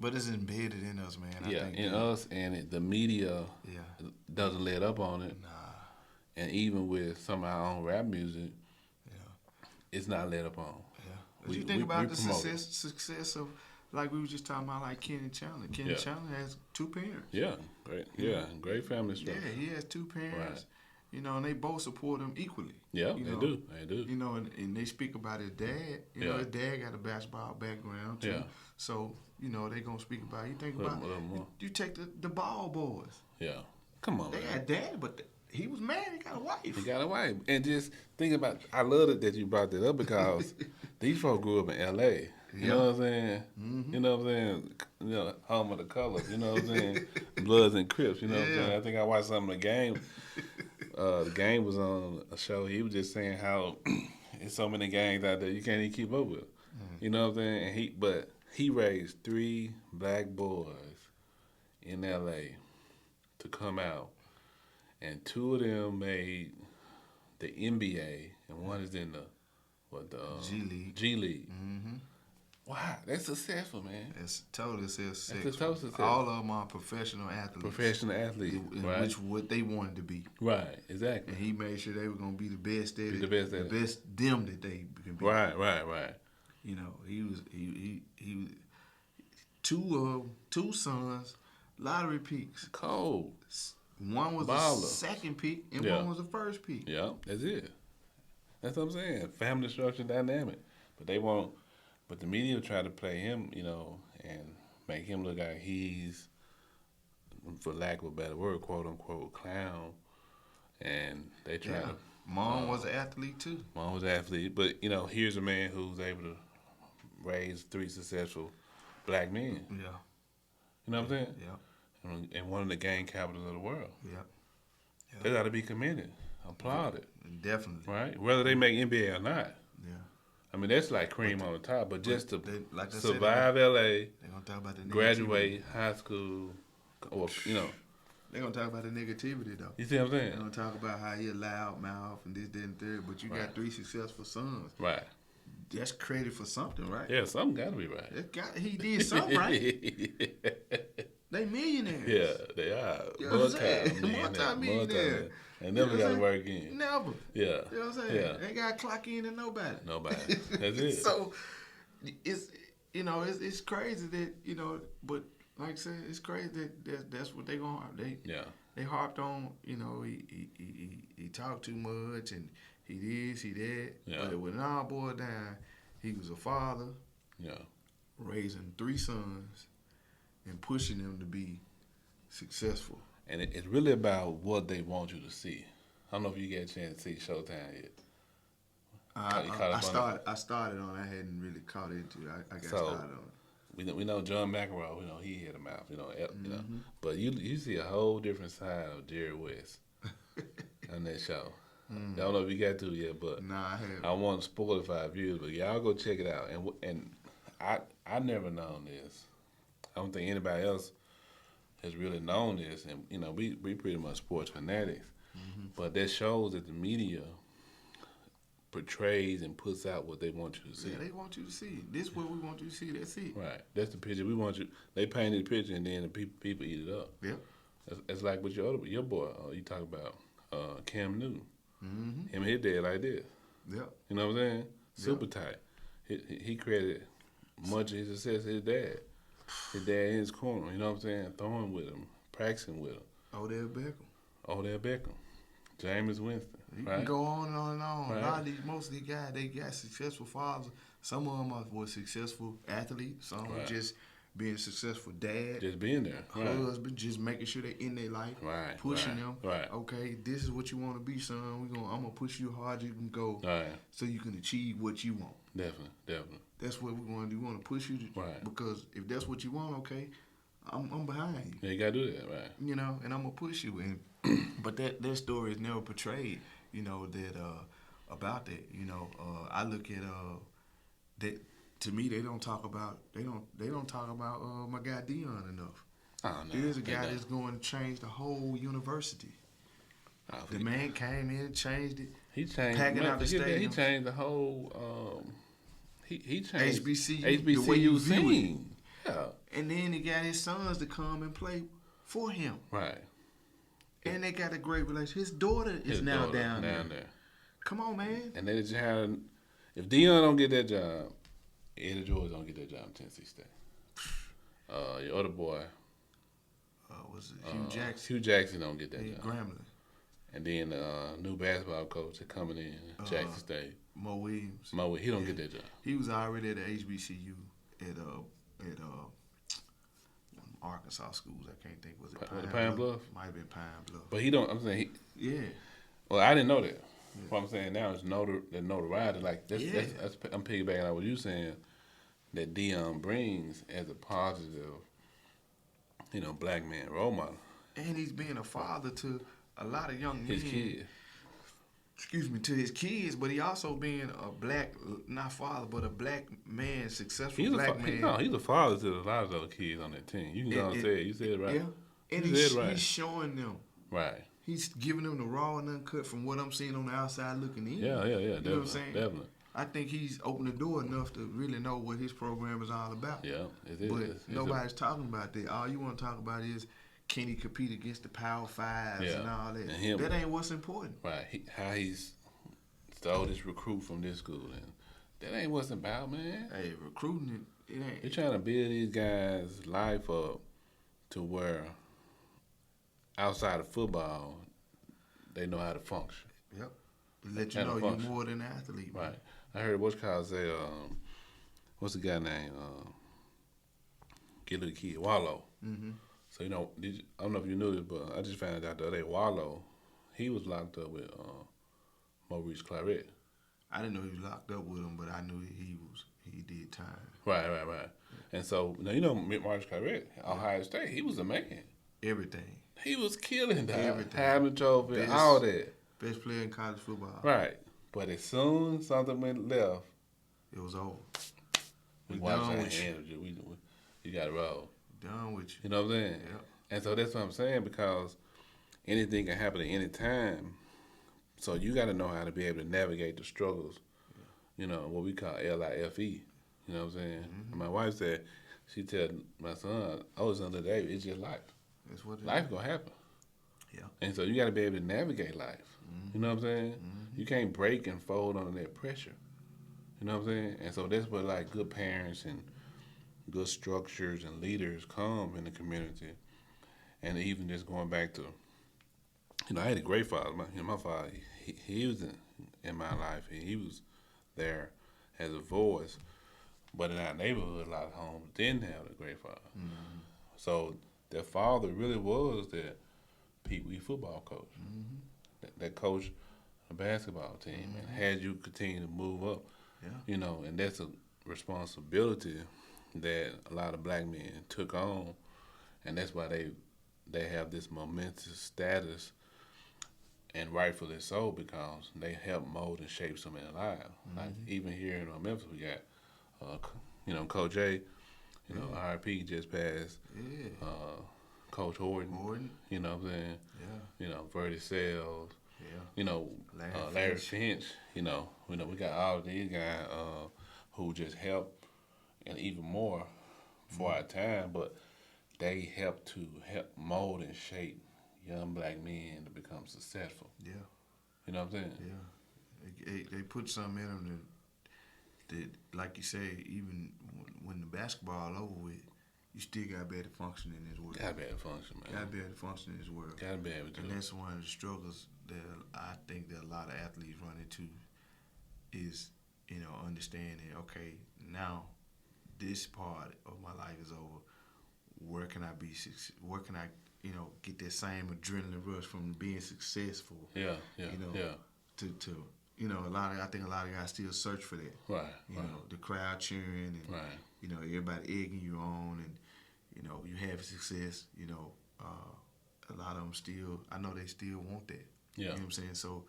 But it's embedded in us, man. I think
in
that-
us, and the media
Yeah.
doesn't let up on it.
Nah.
And even with some of our own rap music,
Yeah.
it's not let up on.
Yeah. But you think
we
about the
promote it.
success of, like we were just talking about, like Kenny Chandler. Kenny
Yeah.
Chandler has 2 parents.
Yeah, great. Yeah, great family structure.
Yeah, he has 2 parents.
Right.
And they both support him equally.
Yeah,
you
they
know.
do. They do.
And they speak about his dad. His dad got a basketball background too.
Yeah.
So, they gonna speak about it. You think
Little-
about
little more.
you take the ball boys.
Yeah. Come on,
They
man.
got dad, but he was married, he got a wife.
He got a wife. And just think about, I love it that you brought that up because these folks grew up in L.A. You know what I'm saying?
Mm-hmm.
You know what I'm saying? Home of the colors. You know what I'm saying? Bloods and Crips. You know what I'm saying? I think I watched some of the game. The game was on a show. He was just saying how there's so many gangs out there you can't even keep up with. You know what I'm saying? And he raised 3 black boys in L.A. to come out. And 2 of them made the NBA, and one is in the
G League.
G League.
Mm-hmm.
Wow, that's successful, man.
It's totally successful.
That's a total success.
All of them are professional athletes.
Professional athlete,
in
right?
which what they wanted to be.
Right, exactly.
And he made sure they were gonna be the best at
Be
it.
the best at it.
best them that they can be.
Right.
He was two sons, lottery picks.
Cold.
One was
Baller.
the second pick and
Yeah.
one was the first pick.
Yeah, that's it. That's what I'm saying. Family structure dynamic. But the media try to play him, and make him look like he's, for lack of a better word, quote unquote, clown. And they try to.
Mom was an athlete too.
Mom was an athlete. But, here's a man who's able to raise 3 successful black men.
Yeah.
You know what I'm saying?
Yeah.
And one of the gang capitals of the world.
Yeah.
They got to be commended, applauded,
Definitely.
right? Whether they make NBA or not.
Yeah.
I mean, that's like cream on the top. But just to
like I said,
survive LA,
they're gonna talk about the negativity.
graduate high school, or
They're gonna talk about the negativity though.
you see what I'm
They're
saying?
gonna talk about how he a loud mouth and this, that, and third. But you
Right.
got 3 successful sons.
Right.
That's credit for something, right?
Yeah, something got to be right.
He did something right. They millionaires.
Yeah, they are.
You know what I'm saying?
Multi-millionaire.
Multi-millionaire.
They never
You know
got
what
to
I'm
work in.
Never.
Yeah.
You know what I'm saying?
Yeah.
They got to clock in to nobody.
Nobody. That's it.
So it's crazy that but like I said, it's crazy that that's what they harped on. He talked too much and he this, he that.
Yeah.
But when it all boiled down, he was a father
Yeah.
raising 3 sons and pushing them to be successful.
And it's really about what they want you to see. I don't know if you get a chance to see Showtime yet.
I started on. I hadn't really caught into it. I got started on it.
We know John McEnroe. He hit him out. You know. But you see a whole different side of Jerry West on that show. I don't know if you got to it yet, but
Nah, I haven't.
I want to spoil it for our viewers. But y'all go check it out. And I never known this. I don't think anybody else has really known this. And we pretty much sports fanatics. But that shows that the media portrays and puts out what they want you to see.
Yeah, they want you to see. This is what we want you to see. That's it.
Right. That's the picture we want you. They painted the picture and then the people eat it up.
Yep.
That's like with your boy. You talk about Cam Newton.
Mm-hmm.
Him and his dad like this.
Yep.
You know what I'm saying? Super tight. He credited much of his success to his dad. His dad in his corner. You know what I'm saying? Throwing with him, practicing with him. Odell Beckham. Jameis Winston.
You
right?
can go on and on and on.
Right.
A lot of most of these guys, they got successful fathers. Some of them were successful athletes. Some were just being a successful dad.
Just being there.
Husband, just making sure they're in their life.
Right.
Pushing them.
Right.
Okay, this is what you want to be, son. I'm gonna push you hard you can go, so you can achieve what you want.
Definitely.
That's what we want to do. We want to push you to, because if that's what you want, okay, I'm behind you.
Yeah, you gotta do that, right?
And I'm gonna push you. And but that story is never portrayed. That about that. I look at that. To me, they don't talk about my guy Dion enough.
Oh, no,
Here's a guy that's going to change the whole university. The man came in and changed it.
He changed.
Packing out the stadium.
He changed the whole. He changed
HBCU
the way you
view
sing.
it.
Yeah.
And then he got his sons to come and play for him.
Right.
And they got a great relationship. His daughter is now down there. Come on, man.
And they just had. If Dion don't get that job, Eddie George don't get that job in Tennessee State. Your other boy.
Was it Hugh Jackson?
Hugh Jackson don't get that job.
Grambling.
And then new basketball coach that coming in, Jackson State.
Mo Williams.
He don't get that job.
He was already at the HBCU at Arkansas schools. I can't think. Was it
Pine Bluff?
Might have been Pine Bluff.
But he don't. I'm saying Well, I didn't know that. Yeah. What I'm saying now is the notoriety. Like that's I'm piggybacking on what you're saying. That Dion brings as a positive, black man role model.
And he's being a father to a lot of young men.
His kids.
Excuse me, to his kids, but he also being a black, not father, but a black man, successful black man.
He's a father to a lot of other kids on that team. You can go and say it. You said it right.
Yeah, and he's showing them.
Right.
He's giving them the raw and uncut from what I'm seeing on the outside looking in.
Yeah.
You know what I'm saying?
Definitely.
I think he's opened the door enough to really know what his program is all about.
Yeah, it is.
But nobody's talking about that. All you want to talk about is, can he compete against the Power Fives and all that? And that ain't what's important.
Right. How he's stole this recruit from this school. And that ain't what's about, man.
Hey, recruiting, it ain't.
They're trying to build these guys' life up to where outside of football, they know how to function.
Yep. Let you know you're more than an athlete. Man.
Right. I heard what's called say, what's the guy name? Get little kid, Wallow.
Mm-hmm.
So, I don't know if you knew this, but I just found out the other day, Wallow, he was locked up with Maurice Claret.
I didn't know he was locked up with him, but I knew he did time.
Right. Yeah. And so, Maurice Claret, Ohio State, he was a man.
Everything.
He was killing that.
Everything.
Having trophy, all that.
Best player in college football.
Right. But as soon as something went left,
it was over.
We watched our hands. You got to roll.
Done with you.
You know what I'm saying?
Yep.
And so that's what I'm saying, because anything can happen at any time. So you got to know how to be able to navigate the struggles, what we call LIFE. You know what I'm saying? Mm-hmm. And my wife said, she tell my son, oldest son today, it's just life.
That's what
life going to happen.
Yeah.
And so you got to be able to navigate life.
Mm-hmm.
You know what I'm saying?
Mm-hmm.
You can't break and fold under that pressure. You know what I'm saying? And so that's where like good parents and good structures and leaders come in the community. And even just going back to, I had a great father. My father, he was in my life, and he was there as a voice. But in our neighborhood, a lot of homes didn't have a great father.
Mm-hmm.
So their father really was their Pee Wee football coach.
Mm-hmm.
That coached a basketball team and had you continue to move up.
Yeah.
And that's a responsibility that a lot of black men took on, and that's why they have this momentous status, and rightfully so, because they help mold and shape so many lives. Like even here in Memphis, we got, Coach A. RP just passed.
Yeah.
Coach Horton. You know what I'm saying?
Yeah.
Verdi Sales.
Yeah.
Larry Finch. We got all of these guys who just help, and even more for our time, but they help mold and shape young black men to become successful.
Yeah.
You know what I'm saying?
Yeah. They put something in them that, like you say, even when the basketball over with, you still got to be able to function in this world.
Gotta be able to function, man.
Got to be able to function in this world.
Gotta be able to.
And that's one of the struggles that I think that a lot of athletes run into is, understanding, okay, now this part of my life is over. Where can I get that same adrenaline rush from being successful?
Yeah.
I think a lot of guys still search for that.
Right.
The crowd cheering and
Right.
Everybody egging you on, and you have success. A lot of them still, I know they still want that.
Yeah.
You know what I'm saying? So,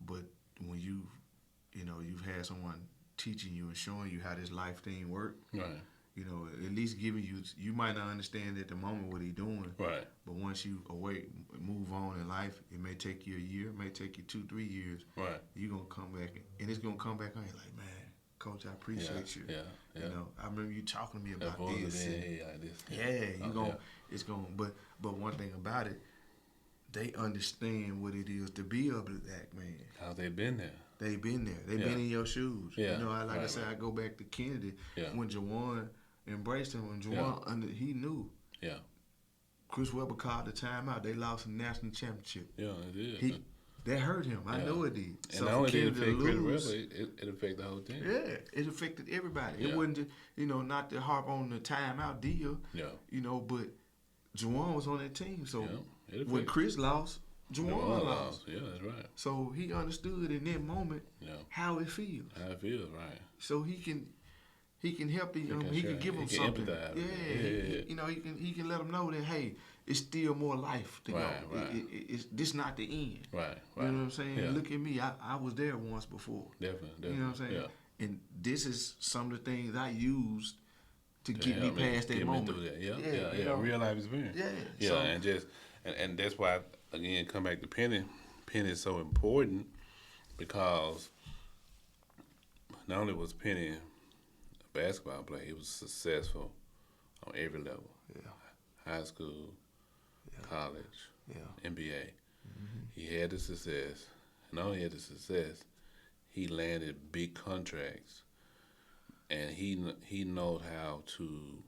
but when you've had someone teaching you and showing you how this life thing work.
Right.
At least giving you might not understand at the moment what he's doing.
Right.
But once you move on in life, it may take you a year, it may take you 2-3 years.
Right.
You're going to come back, and it's going to come back on you like, man, Coach, I appreciate you.
Yeah.
I remember you talking to me about this. It's going, but one thing about it, they understand what it is to be a black man.
How they been there.
They've been there. They've been in your shoes.
Yeah.
I said, I go back to Kennedy when Jawan embraced him. When Jawan, he knew.
Yeah.
Chris Webber called the timeout. They lost a national championship.
Yeah, it did.
That hurt him. I know it did.
And not only did it affect Chris Webber, it affected the whole team.
Yeah, it affected everybody.
Yeah.
It wasn't just, not to harp on the timeout deal.
Yeah.
But Jawan was on that team. So when
it
Chris lost, Jawan lost.
Yeah, that's right.
So he understood in that moment how it feels.
How it feels, right.
So he can help the young. He can give them something.
Yeah.
He can let them know that, hey, it's still more life to go. It's this not the end.
Right.
You know what I'm saying?
Yeah.
Look at me. I was there once before.
Definitely.
You know what I'm saying?
Yeah.
And this is some of the things I used to get me past that moment.
Through that. Yeah. Real life experience.
Yeah.
So, and that's why, again, come back to Penny. Penny is so important because not only was Penny a basketball player, he was successful on every level.
Yeah.
High school, college, NBA.
Mm-hmm.
He had the success. And not only had the success, he landed big contracts. And he knows how to,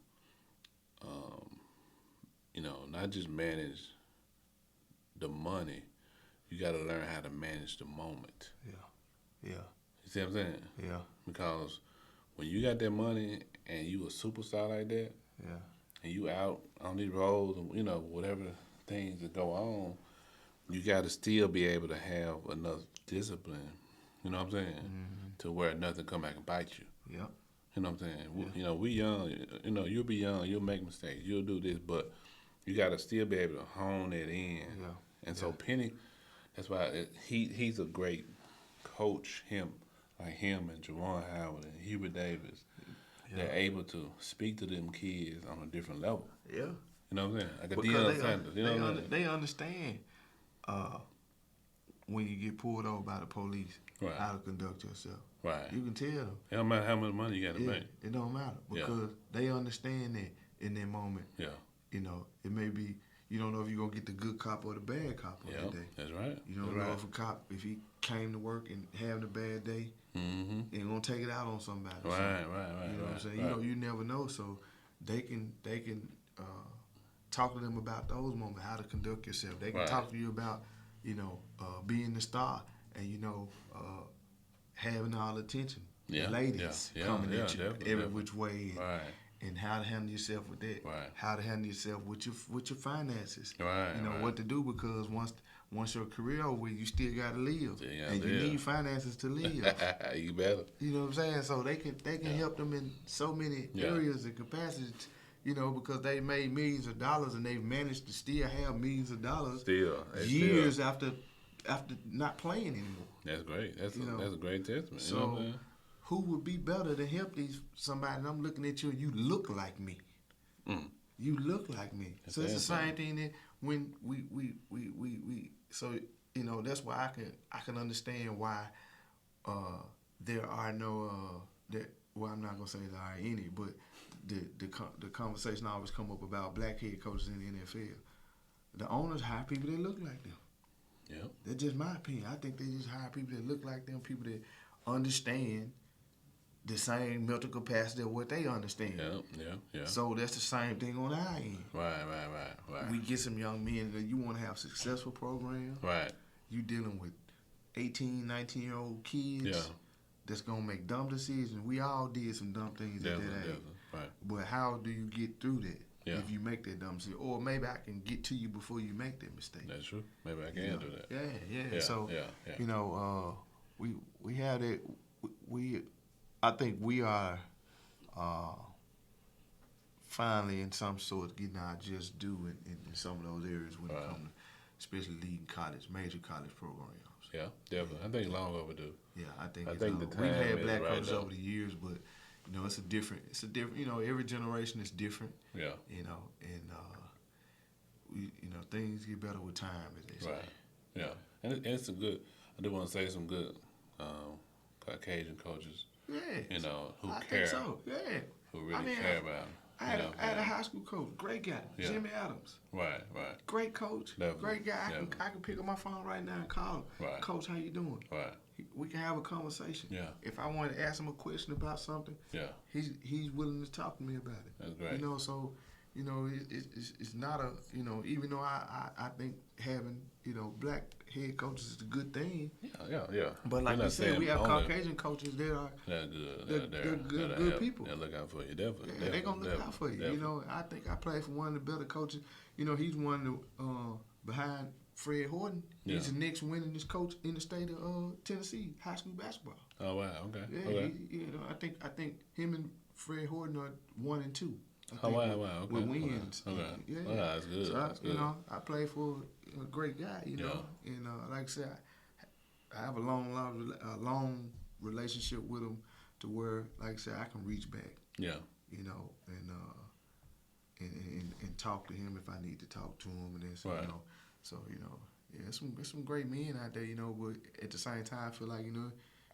not just manage the money. You got to learn how to manage the moment.
Yeah.
You see what I'm saying?
Yeah.
Because when you got that money and you a superstar like that, and you out on these roads and whatever things that go on, you got to still be able to have enough discipline. You know what I'm saying?
Mm-hmm.
To where nothing come back and bite you.
Yep.
You know what I'm saying? Yeah. We young. You'll be young. You'll make mistakes. You'll do this, but you got to still be able to hone it in.
Yeah.
And so Penny, that's why he's a great coach. Him and Jawan Howard and Hubert Davis, they're able to speak to them kids on a different level.
Yeah.
You know what I'm saying? Like a
Because
Deion Sanders.
they understand when you get pulled over by the police, how to conduct yourself.
Right.
You can tell them.
It don't matter how much money you got to pay.
It don't matter because they understand that in that moment.
Yeah.
It may be, you don't know if you're going to get the good cop or the bad cop on that day.
That's right.
You don't know if a cop, if he came to work and having a bad day, ain't going to take it out on somebody.
Right.
You know what I'm saying? You never know. So they can talk to them about those moments, how to conduct yourself. They can talk to you about, being the star
having all the attention.
Yeah,
Ladies
yeah,
coming
yeah,
at you
definitely,
every
definitely.
which way.
Right.
And how to handle yourself with that.
Right.
How to handle yourself with your finances.
Right. Right.
What to do, because once your career over, you still gotta live.
Still gotta
and you
live.
need finances to live.
You better.
You know what I'm saying? So they can help them in so many areas and capacities, because they made millions of dollars and they've managed to still have millions of dollars years after not playing anymore.
That's great. That's a great testament.
So
you know what I'm saying?
who would be better to help somebody? And I'm looking at you and you look like me.
Mm.
You look like me. So it's the same thing that when we so that's why I can understand why there are no well, I'm not gonna say there are any, but the conversation always come up about black head coaches in the NFL. The owners hire people that look like them.
Yeah.
That's just my opinion. I think they just hire people that look like them, people that understand the same mental capacity of what they understand.
Yeah.
So that's the same thing on our end.
Right.
We get some young men that you want to have successful programs.
Right.
You dealing with 18, 19-year-old kids that's going to make dumb decisions. We all did some dumb things at that age.
Definitely. Right.
But how do you get through that
if
you make that dumb decision? Or maybe I can get to you before you make that mistake.
That's true. Maybe I can do that.
Yeah. So, we have that. I think we are finally in some sort getting our just due in some of those areas when it comes to especially leading major college programs.
Yeah, definitely. I think long overdue.
Yeah, I think
the time
we've had black
right
coaches
now.
over the years, but it's a different. Every generation is different.
Yeah.
And things get better with time, as they say.
Right. Yeah, and it's some good. I do want to say some good Caucasian coaches.
Yeah.
Who
I
care.
think so. Yeah.
Who really care about them.
I had a high school coach, great guy, Jimmy Adams.
Right.
Great coach,
Definitely.
great guy. I can pick up my phone right now and call him.
Right.
Coach, how you doing?
Right.
We can have a conversation.
Yeah.
If I want to ask him a question about something, he's willing to talk to me about it.
That's great.
So it's not a even though I think having black head coaches is a good thing.
Yeah.
But like you said, we have Caucasian coaches that are
good.
They're good people.
They're looking out for you, definitely.
Yeah, they're gonna look out for you.
Definitely.
I think I played for one of the better coaches. He's one of the behind Fred Horton. He's the next winningest coach in the state of Tennessee high school basketball.
Oh wow, okay.
Yeah,
Okay.
I think him and Fred Horton are 1 and 2.
Wow, okay.
With wins.
Okay.
Yeah.
Wow, that's good.
So
That's good.
I played for a great guy. And like I said, I have a long relationship with him to where, like I said, I can reach back.
Yeah.
And talk to him if I need to talk to him, and then so
Right.
So it's some great men out there, but at the same time I feel like,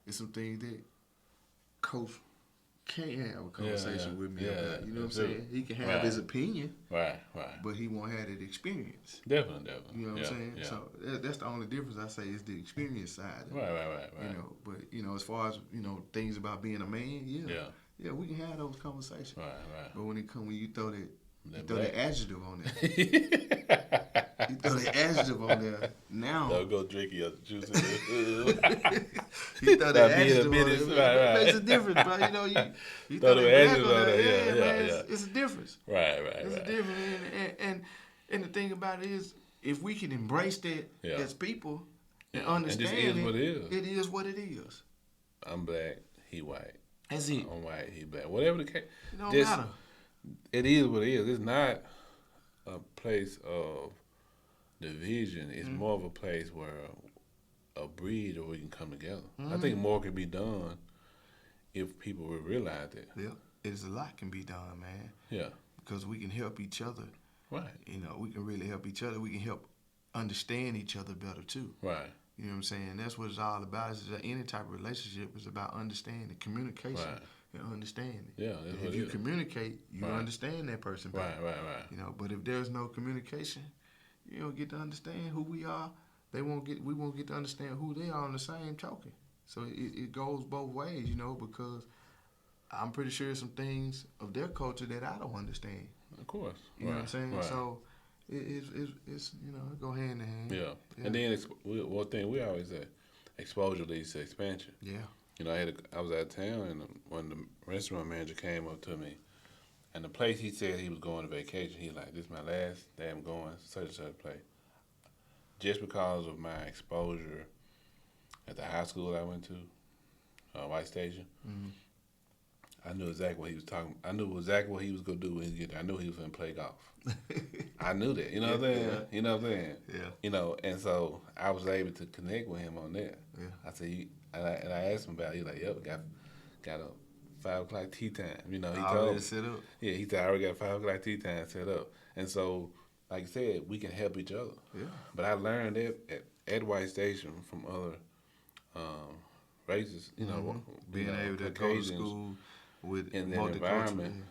it's some things that Coach can't have a conversation with me about. You know what I'm saying? He can have his opinion.
Right.
But he won't have that experience.
Definitely.
You know what I'm saying?
Yeah.
So that's the only difference I say is the experience side of it.
Right.
But as far as, things about being a man, yeah, we can have those conversations.
Right.
But when you throw that
That
throw
black.
that adjective on there. You throw that adjective on there. Now
Don't go drink your juice.
you throw that adjective on there. It makes a difference, bro. You throw that adjective on there. Yeah. It's a difference.
Right.
It's a difference. And the thing about it is, if we can embrace that as people and understand
it is what it is.
It is what it is.
I'm black, he white.
That's it.
I'm white, he black. Whatever the case.
It don't matter.
It is what it is. It's not a place of division. It's more of a place where a breed where we can come together. I think more can be done if people would realize that.
Yeah, there's a lot can be done, man.
Yeah.
Because we can help each other.
Right.
We can really help each other. We can help understand each other better too.
Right.
You know what I'm saying? That's what it's all about. Is that any type of relationship is about understanding, communication, and understanding.
Yeah, that's what
if
it
you
is.
communicate, you understand that person better.
Right.
But if there's no communication, you don't get to understand who we are. We won't get to understand who they are on the same token. So it goes both ways, because I'm pretty sure some things of their culture that I don't understand.
Of course.
You know what I'm saying?
Right.
So it's it go hand in hand.
Yeah. And then one thing we always say, exposure leads to expansion.
Yeah.
You know, I was out of town, and when the restaurant manager came up to me, and the place he said he was going on vacation, he like, this is my last day I'm going, such and such place. Just because of my exposure at the high school I went to, White Station, I knew exactly what he was talking. I knew exactly what he was gonna do when he get there. I knew he was gonna play golf. I knew that. You know what I'm saying?
Yeah.
You know what I'm saying?
Yeah.
You know, and so I was able to connect with him on that.
Yeah.
I said, and I asked him about it. He was like, yep, got a 5 o'clock tea time. You know, he told me.
Set up.
Yeah, he said I already got 5 o'clock tea time set up. And so, like I said, we can help each other.
Yeah.
But I learned that at White Station from other races, you know,
Being able to go to
Caucasians
school with
in that
multicultural.
environment.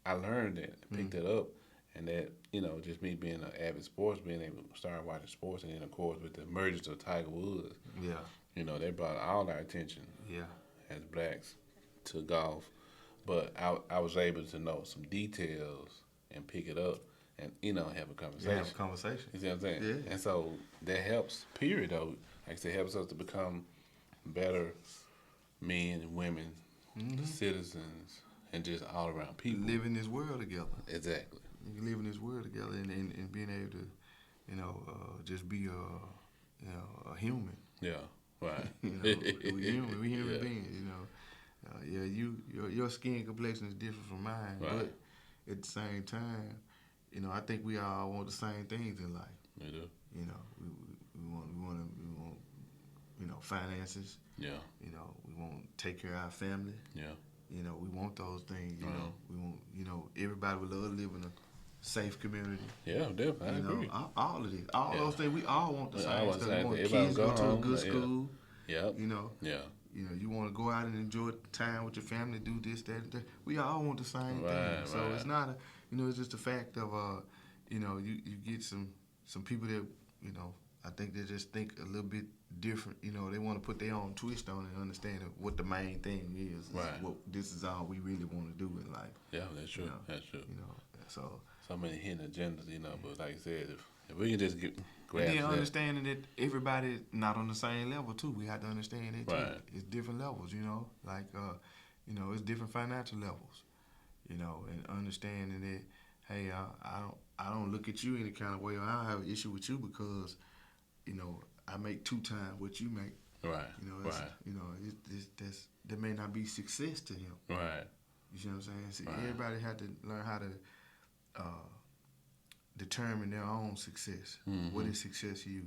I learned that, picked that up, and that, you know, just me being an avid sports, being able to start watching sports, and then of course with the emergence of Tiger Woods,
Yeah.
you know, they brought all our attention
Yeah.
as blacks to golf. But I was able to know some details and pick it up and, you know, have a conversation.
Have a conversation.
You see what I'm saying?
Yeah.
And so that helps, period, though. Like I said, helps us to become better men and women, citizens, and just all around people.
Live in this world together.
Exactly.
You can live in this world together and being able to, you know, just be a human.
Yeah. Right.
You know, we human. We human
Yeah.
beings. You know, your skin complexion is different from mine,
Right.
but at the same time, you know, I think we all want the same things in life.
We do.
You know, we want, you know, finances.
Yeah.
You know, we want to take care of our family.
Yeah.
You know, we want those things. You
Right.
know, we want, you know, everybody would love to live in a safe community.
Yeah, definitely. I
You know,
agree.
all of this, all
Yeah.
those things. We all want the
We
same
all want
stuff.
the
We
same
want
thing.
kids
Everybody
go
go
to a
home,
good
yeah.
school.
Yep.
You know.
Yeah.
You know, you want to go out and enjoy time with your family, do this, that, and that. We all want the same
Right,
thing. So
right.
it's not you know, it's just a fact of, you know, you get some people that, you know, I think they just think a little bit different. You know, they want to put their own twist on it and understand what the main thing is.
Right.
What this is all we really want to do in life.
Yeah, that's true.
You know,
That's true.
You know, so.
So many hidden agendas, you know, but like I said, if we can just grasp
And then
that.
understanding that everybody not on the same level too. We have to understand that too.
Right.
It's different levels, you know. Like you know, it's different financial levels. You know, and understanding that, hey, I don't look at you any kind of way, or I don't have an issue with you because, you know, I make 2 times what you make.
Right.
You know, that's,
Right.
you know, that may not be success to him.
Right.
You see what I'm saying? See,
Right.
everybody had to learn how to determine their own success.
Mhm.
What is success to you?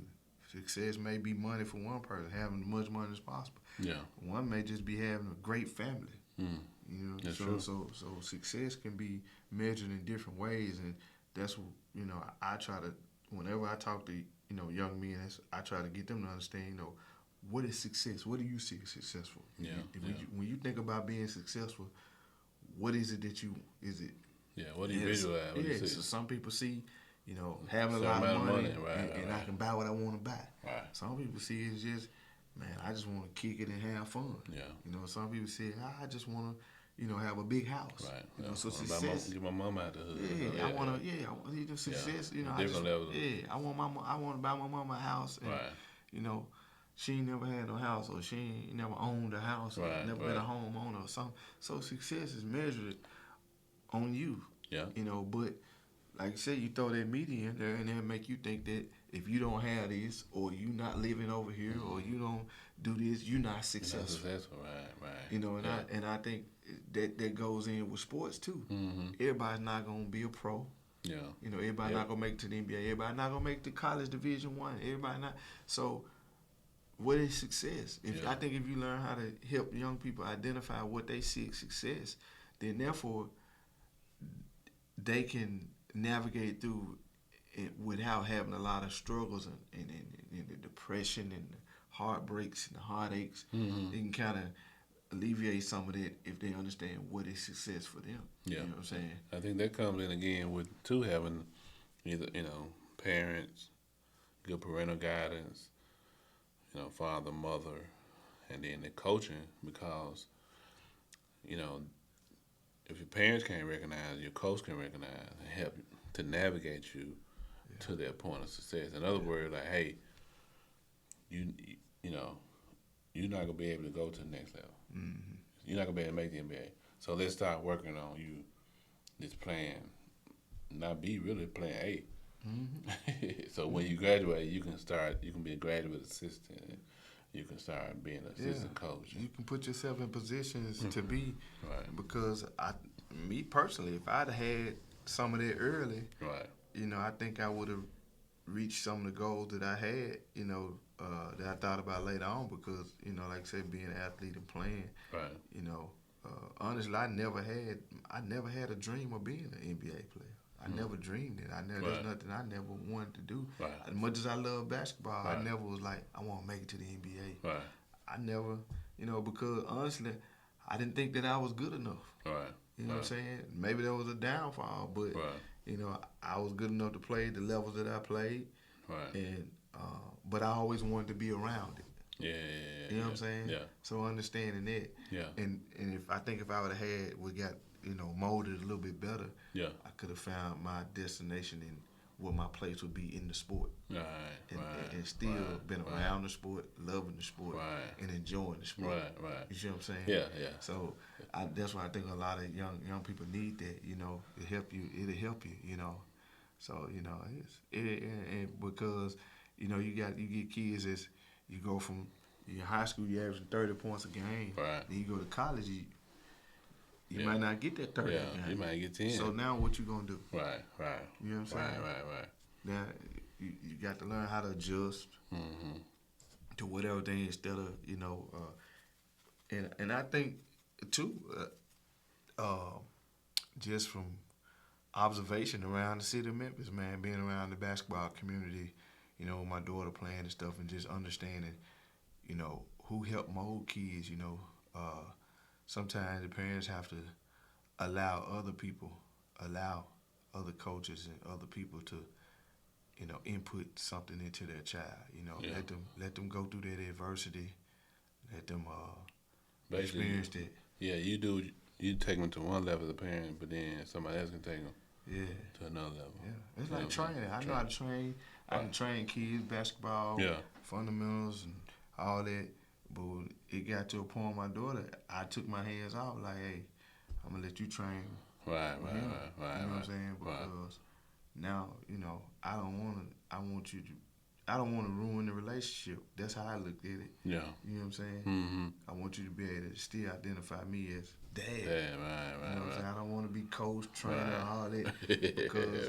Success may be money for one person, having as much money as possible.
Yeah.
One may just be having a great family.
Mm.
You know,
That's
so,
true.
so success can be measured in different ways, and that's what, you know, I try to, whenever I talk to, you know, young men, I try to get them to understand, you know, what is success? What do you see as successful?
Yeah,
When you think about being successful, what is it that is it?
Yeah. What do you visualize? What do you
So
see?
some people see, you know, having a
Certain
lot of
amount of
money,
money, right,
and
right.
I can buy what I want to buy.
Right.
Some people see it as just, man, I just want to kick it and have fun.
Yeah.
You know, some people say, I just want to, you know, have a big house.
Right.
You
Yeah.
know, so
Wanna
success.
get my mom out the hood.
Yeah, I want to. Yeah, I want, you know, success.
Yeah.
You know,
Different levels.
I want to buy my mama a house. And,
Right.
you know, she ain't never had no house, or she ain't never owned a house, or
Right,
never been a
right.
homeowner or something. So success is measured on you.
Yeah.
You know, but like you said, you throw that media in there, and it'll make you think that if you don't have this, or you not living over here, or you don't do this, you're not
You're not
successful.
successful. Right. Right.
You know, and
yeah.
I think that goes in with sports too.
Mm-hmm.
Everybody's not gonna be a pro.
Yeah.
You know, everybody
Yeah.
not gonna make it to the NBA. Everybody not gonna make it to college Division I. Everybody not. So, what is success?
Yeah.
I think if you learn how to help young people identify what they see as success, then therefore they can navigate through it without having a lot of struggles and the depression and the heartbreaks and the heartaches.
Mm-hmm.
They can kind of alleviate some of that if they understand what is success for them.
Yeah.
You know what I'm saying?
I think that comes in again with too having either, you know, parents, good parental guidance, you know, father, mother, and then the coaching, because, you know, if your parents can't recognize, your coach can recognize and help to navigate you to that point of success. In other words, like, hey, you know, you're not gonna be able to go to the next level.
Mm-hmm.
You're not gonna be able to make the NBA. So let's start working on you just playing, not B, really playing A.
Mm-hmm.
So when you graduate, you can be a graduate assistant. You can start being an assistant coach.
You can put yourself in positions to be,
Right.
because me personally, if I'd had some of that early,
Right.
I think I would have reached some of the goals that I had, that I thought about later on, because, like I said, being an athlete and playing,
Right.
honestly, I never had a dream of being an NBA player. I never dreamed it. There's nothing I never wanted to do.
Right.
As much as I love basketball,
Right.
I never was like, I want to make it to the NBA.
Right.
I never, because honestly, I didn't think that I was good enough.
Right.
You know what I'm saying? Maybe there was a downfall, but I was good enough to play the levels that I played.
Right.
And but I always wanted to be around it.
Yeah.
You know what I'm saying?
Yeah.
So understanding that.
Yeah.
And if I would have got molded a little bit better,
Yeah.
I could have found my destination in what my place would be in the sport.
Right.
And still been around the sport, loving the sport, and enjoying the sport.
Right.
You see what I'm saying?
Yeah.
So that's why I think a lot of young people need that. It'll help you. So and because you get kids as you go from in high school, you average 30 points a game.
Right.
Then you go to college, you might not get that 30 a game.
You might get 10.
So now what you gonna do?
Right.
You know what I'm saying?
Right.
Now you got to learn how to adjust to whatever thing instead of and I think too just from observation around the city of Memphis, man, being around the basketball community, with my daughter playing and stuff, and just understanding, who helped mold kids. Sometimes the parents have to allow other coaches and other people to, input something into their child. Let them go through that adversity, let them experience that.
Yeah, you take them to one level as a parent, but then somebody else can take them to another level.
Yeah, it's like training. I know how to train. I can train kids, basketball, fundamentals, and all that. But when it got to a point with my daughter, I took my hands off. Like, hey, I'm gonna let you train.
Right.
You know what I'm saying? Because now, I don't want to ruin the relationship. That's how I looked at it.
Yeah.
You know what I'm saying?
Mm-hmm.
I want you to be able to still identify me as dad.
Yeah,
You know what I'm saying? I don't want to be coach, trainer, all that. Because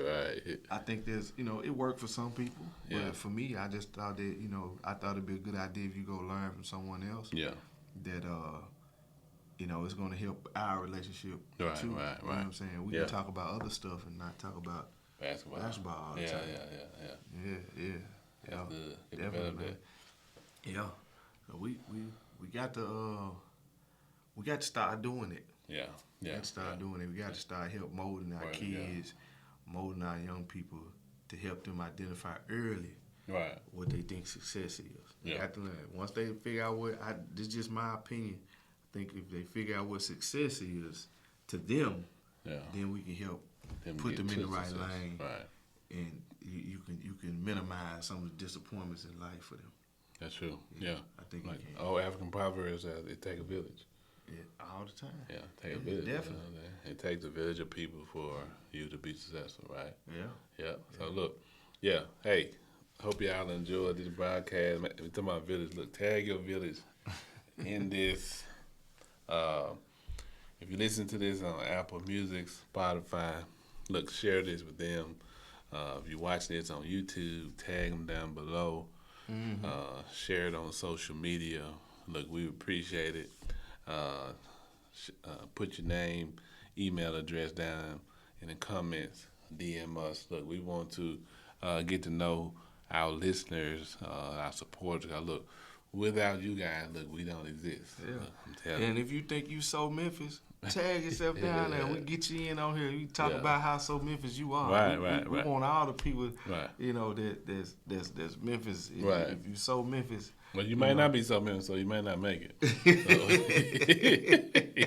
I think there's, it worked for some people. But for me, I just thought that, I thought it'd be a good idea if you go learn from someone else.
Yeah.
That, it's going to help our relationship too.
Right.
You know what I'm saying? We can talk about other stuff and not talk about basketball all the time. Yeah.
That's good. Get
Definitely,
better
man. Yeah. So we got to start doing it.
Yeah.
We got to start doing it. We got to start help molding our kids, molding our young people to help them identify early what they think success is. They got to learn. Once they figure out this is just my opinion. I think if they figure out what success is to them, then we can help put them in the right lane.
Right.
And you can minimize some of the disappointments in life for them.
That's true. Yeah.
I think
like
you can.
all African proverbs, it take a village.
Yeah, all the time.
Yeah, take a village.
Definitely.
It takes a village of people for you to be successful, right?
Yeah.
Yeah. So look, hey, hope y'all enjoyed this broadcast. We're talking about village. Look, tag your village in this. If you listen to this on Apple Music, Spotify, look, share this with them. If you're watching this on YouTube, tag them down below. Mm-hmm. Share it on social media. Look, we appreciate it. Put your name, email address down in the comments. DM us. Look, we want to get to know our listeners, our supporters. Look, without you guys, look, we don't exist.
Yeah.
Look, I'm telling you.
And if you think you So Memphis, tag yourself down there. We get you in on here. You talk about how So Memphis you are. We want all the people, that's Memphis. If you So Memphis.
Well, you might not be So Memphis, so you might not make it.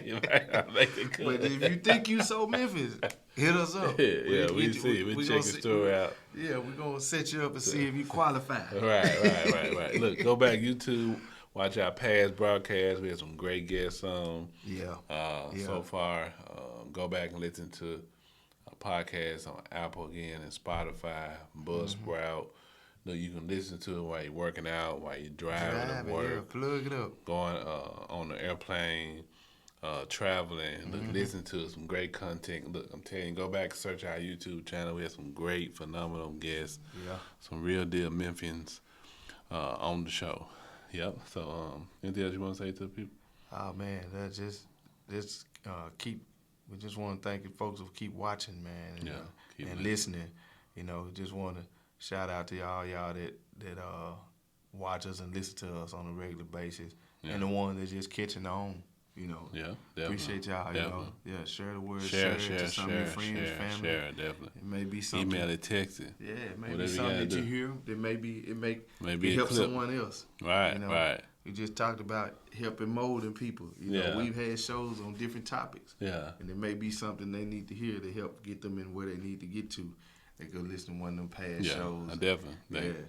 You might not make it good.
But if you think you So Memphis, hit us up.
We see. We check the story out.
Yeah, we're going to set you up and see if you qualify.
Right. Look, go back YouTube. watch our past broadcasts. We had some great guests on.
Yeah.
So far. Go back and listen to a podcast on Apple again and Spotify, Buzzsprout. You can listen to it while you're working out, while you're driving to work.
Yeah, plug it up.
Going on the airplane, traveling, listen to some great content. Look, I'm telling you, go back and search our YouTube channel. We have some great, phenomenal guests.
Yeah.
Some real deal Memphians on the show. Yep. So, anything else you want to say to the people?
Oh man, that just keep. We just want to thank you folks for keep watching, man, and listening. Just want to shout out to y'all that watch us and listen to us on a regular basis, and the ones that just catching on.
Yeah, definitely.
Appreciate y'all.
Definitely.
Share the word.
Share,
it to some of your friends, family.
Share, definitely.
It may be something.
Email it, text it.
Yeah, it may
Whatever
be something that
do.
you hear that maybe
Maybe
help
clip.
someone else.
Right, right.
We just talked about helping molding people. We've had shows on different topics.
Yeah.
And it may be something they need to hear to help get them in where they need to get to. They go listen to one of them past shows.
Definitely.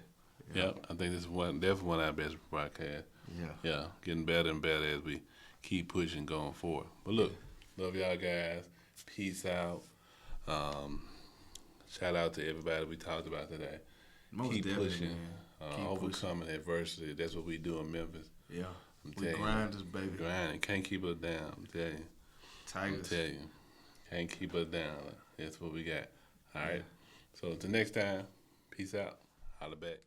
Yep. I think this is definitely one of our best broadcasts. Yeah. Getting better and better as we keep pushing going forward. But look, love y'all guys. Peace out. Shout out to everybody we talked about today.
Most
keep
definitely,
pushing.
Keep
overcoming adversity. That's what we do in Memphis.
Yeah.
I'm
We grinders, baby.
Grinding. Can't keep us down. I'm telling you.
Tigers.
I'm telling you. Can't keep us down. That's what we got. All right. So until next time, peace out. Holla back.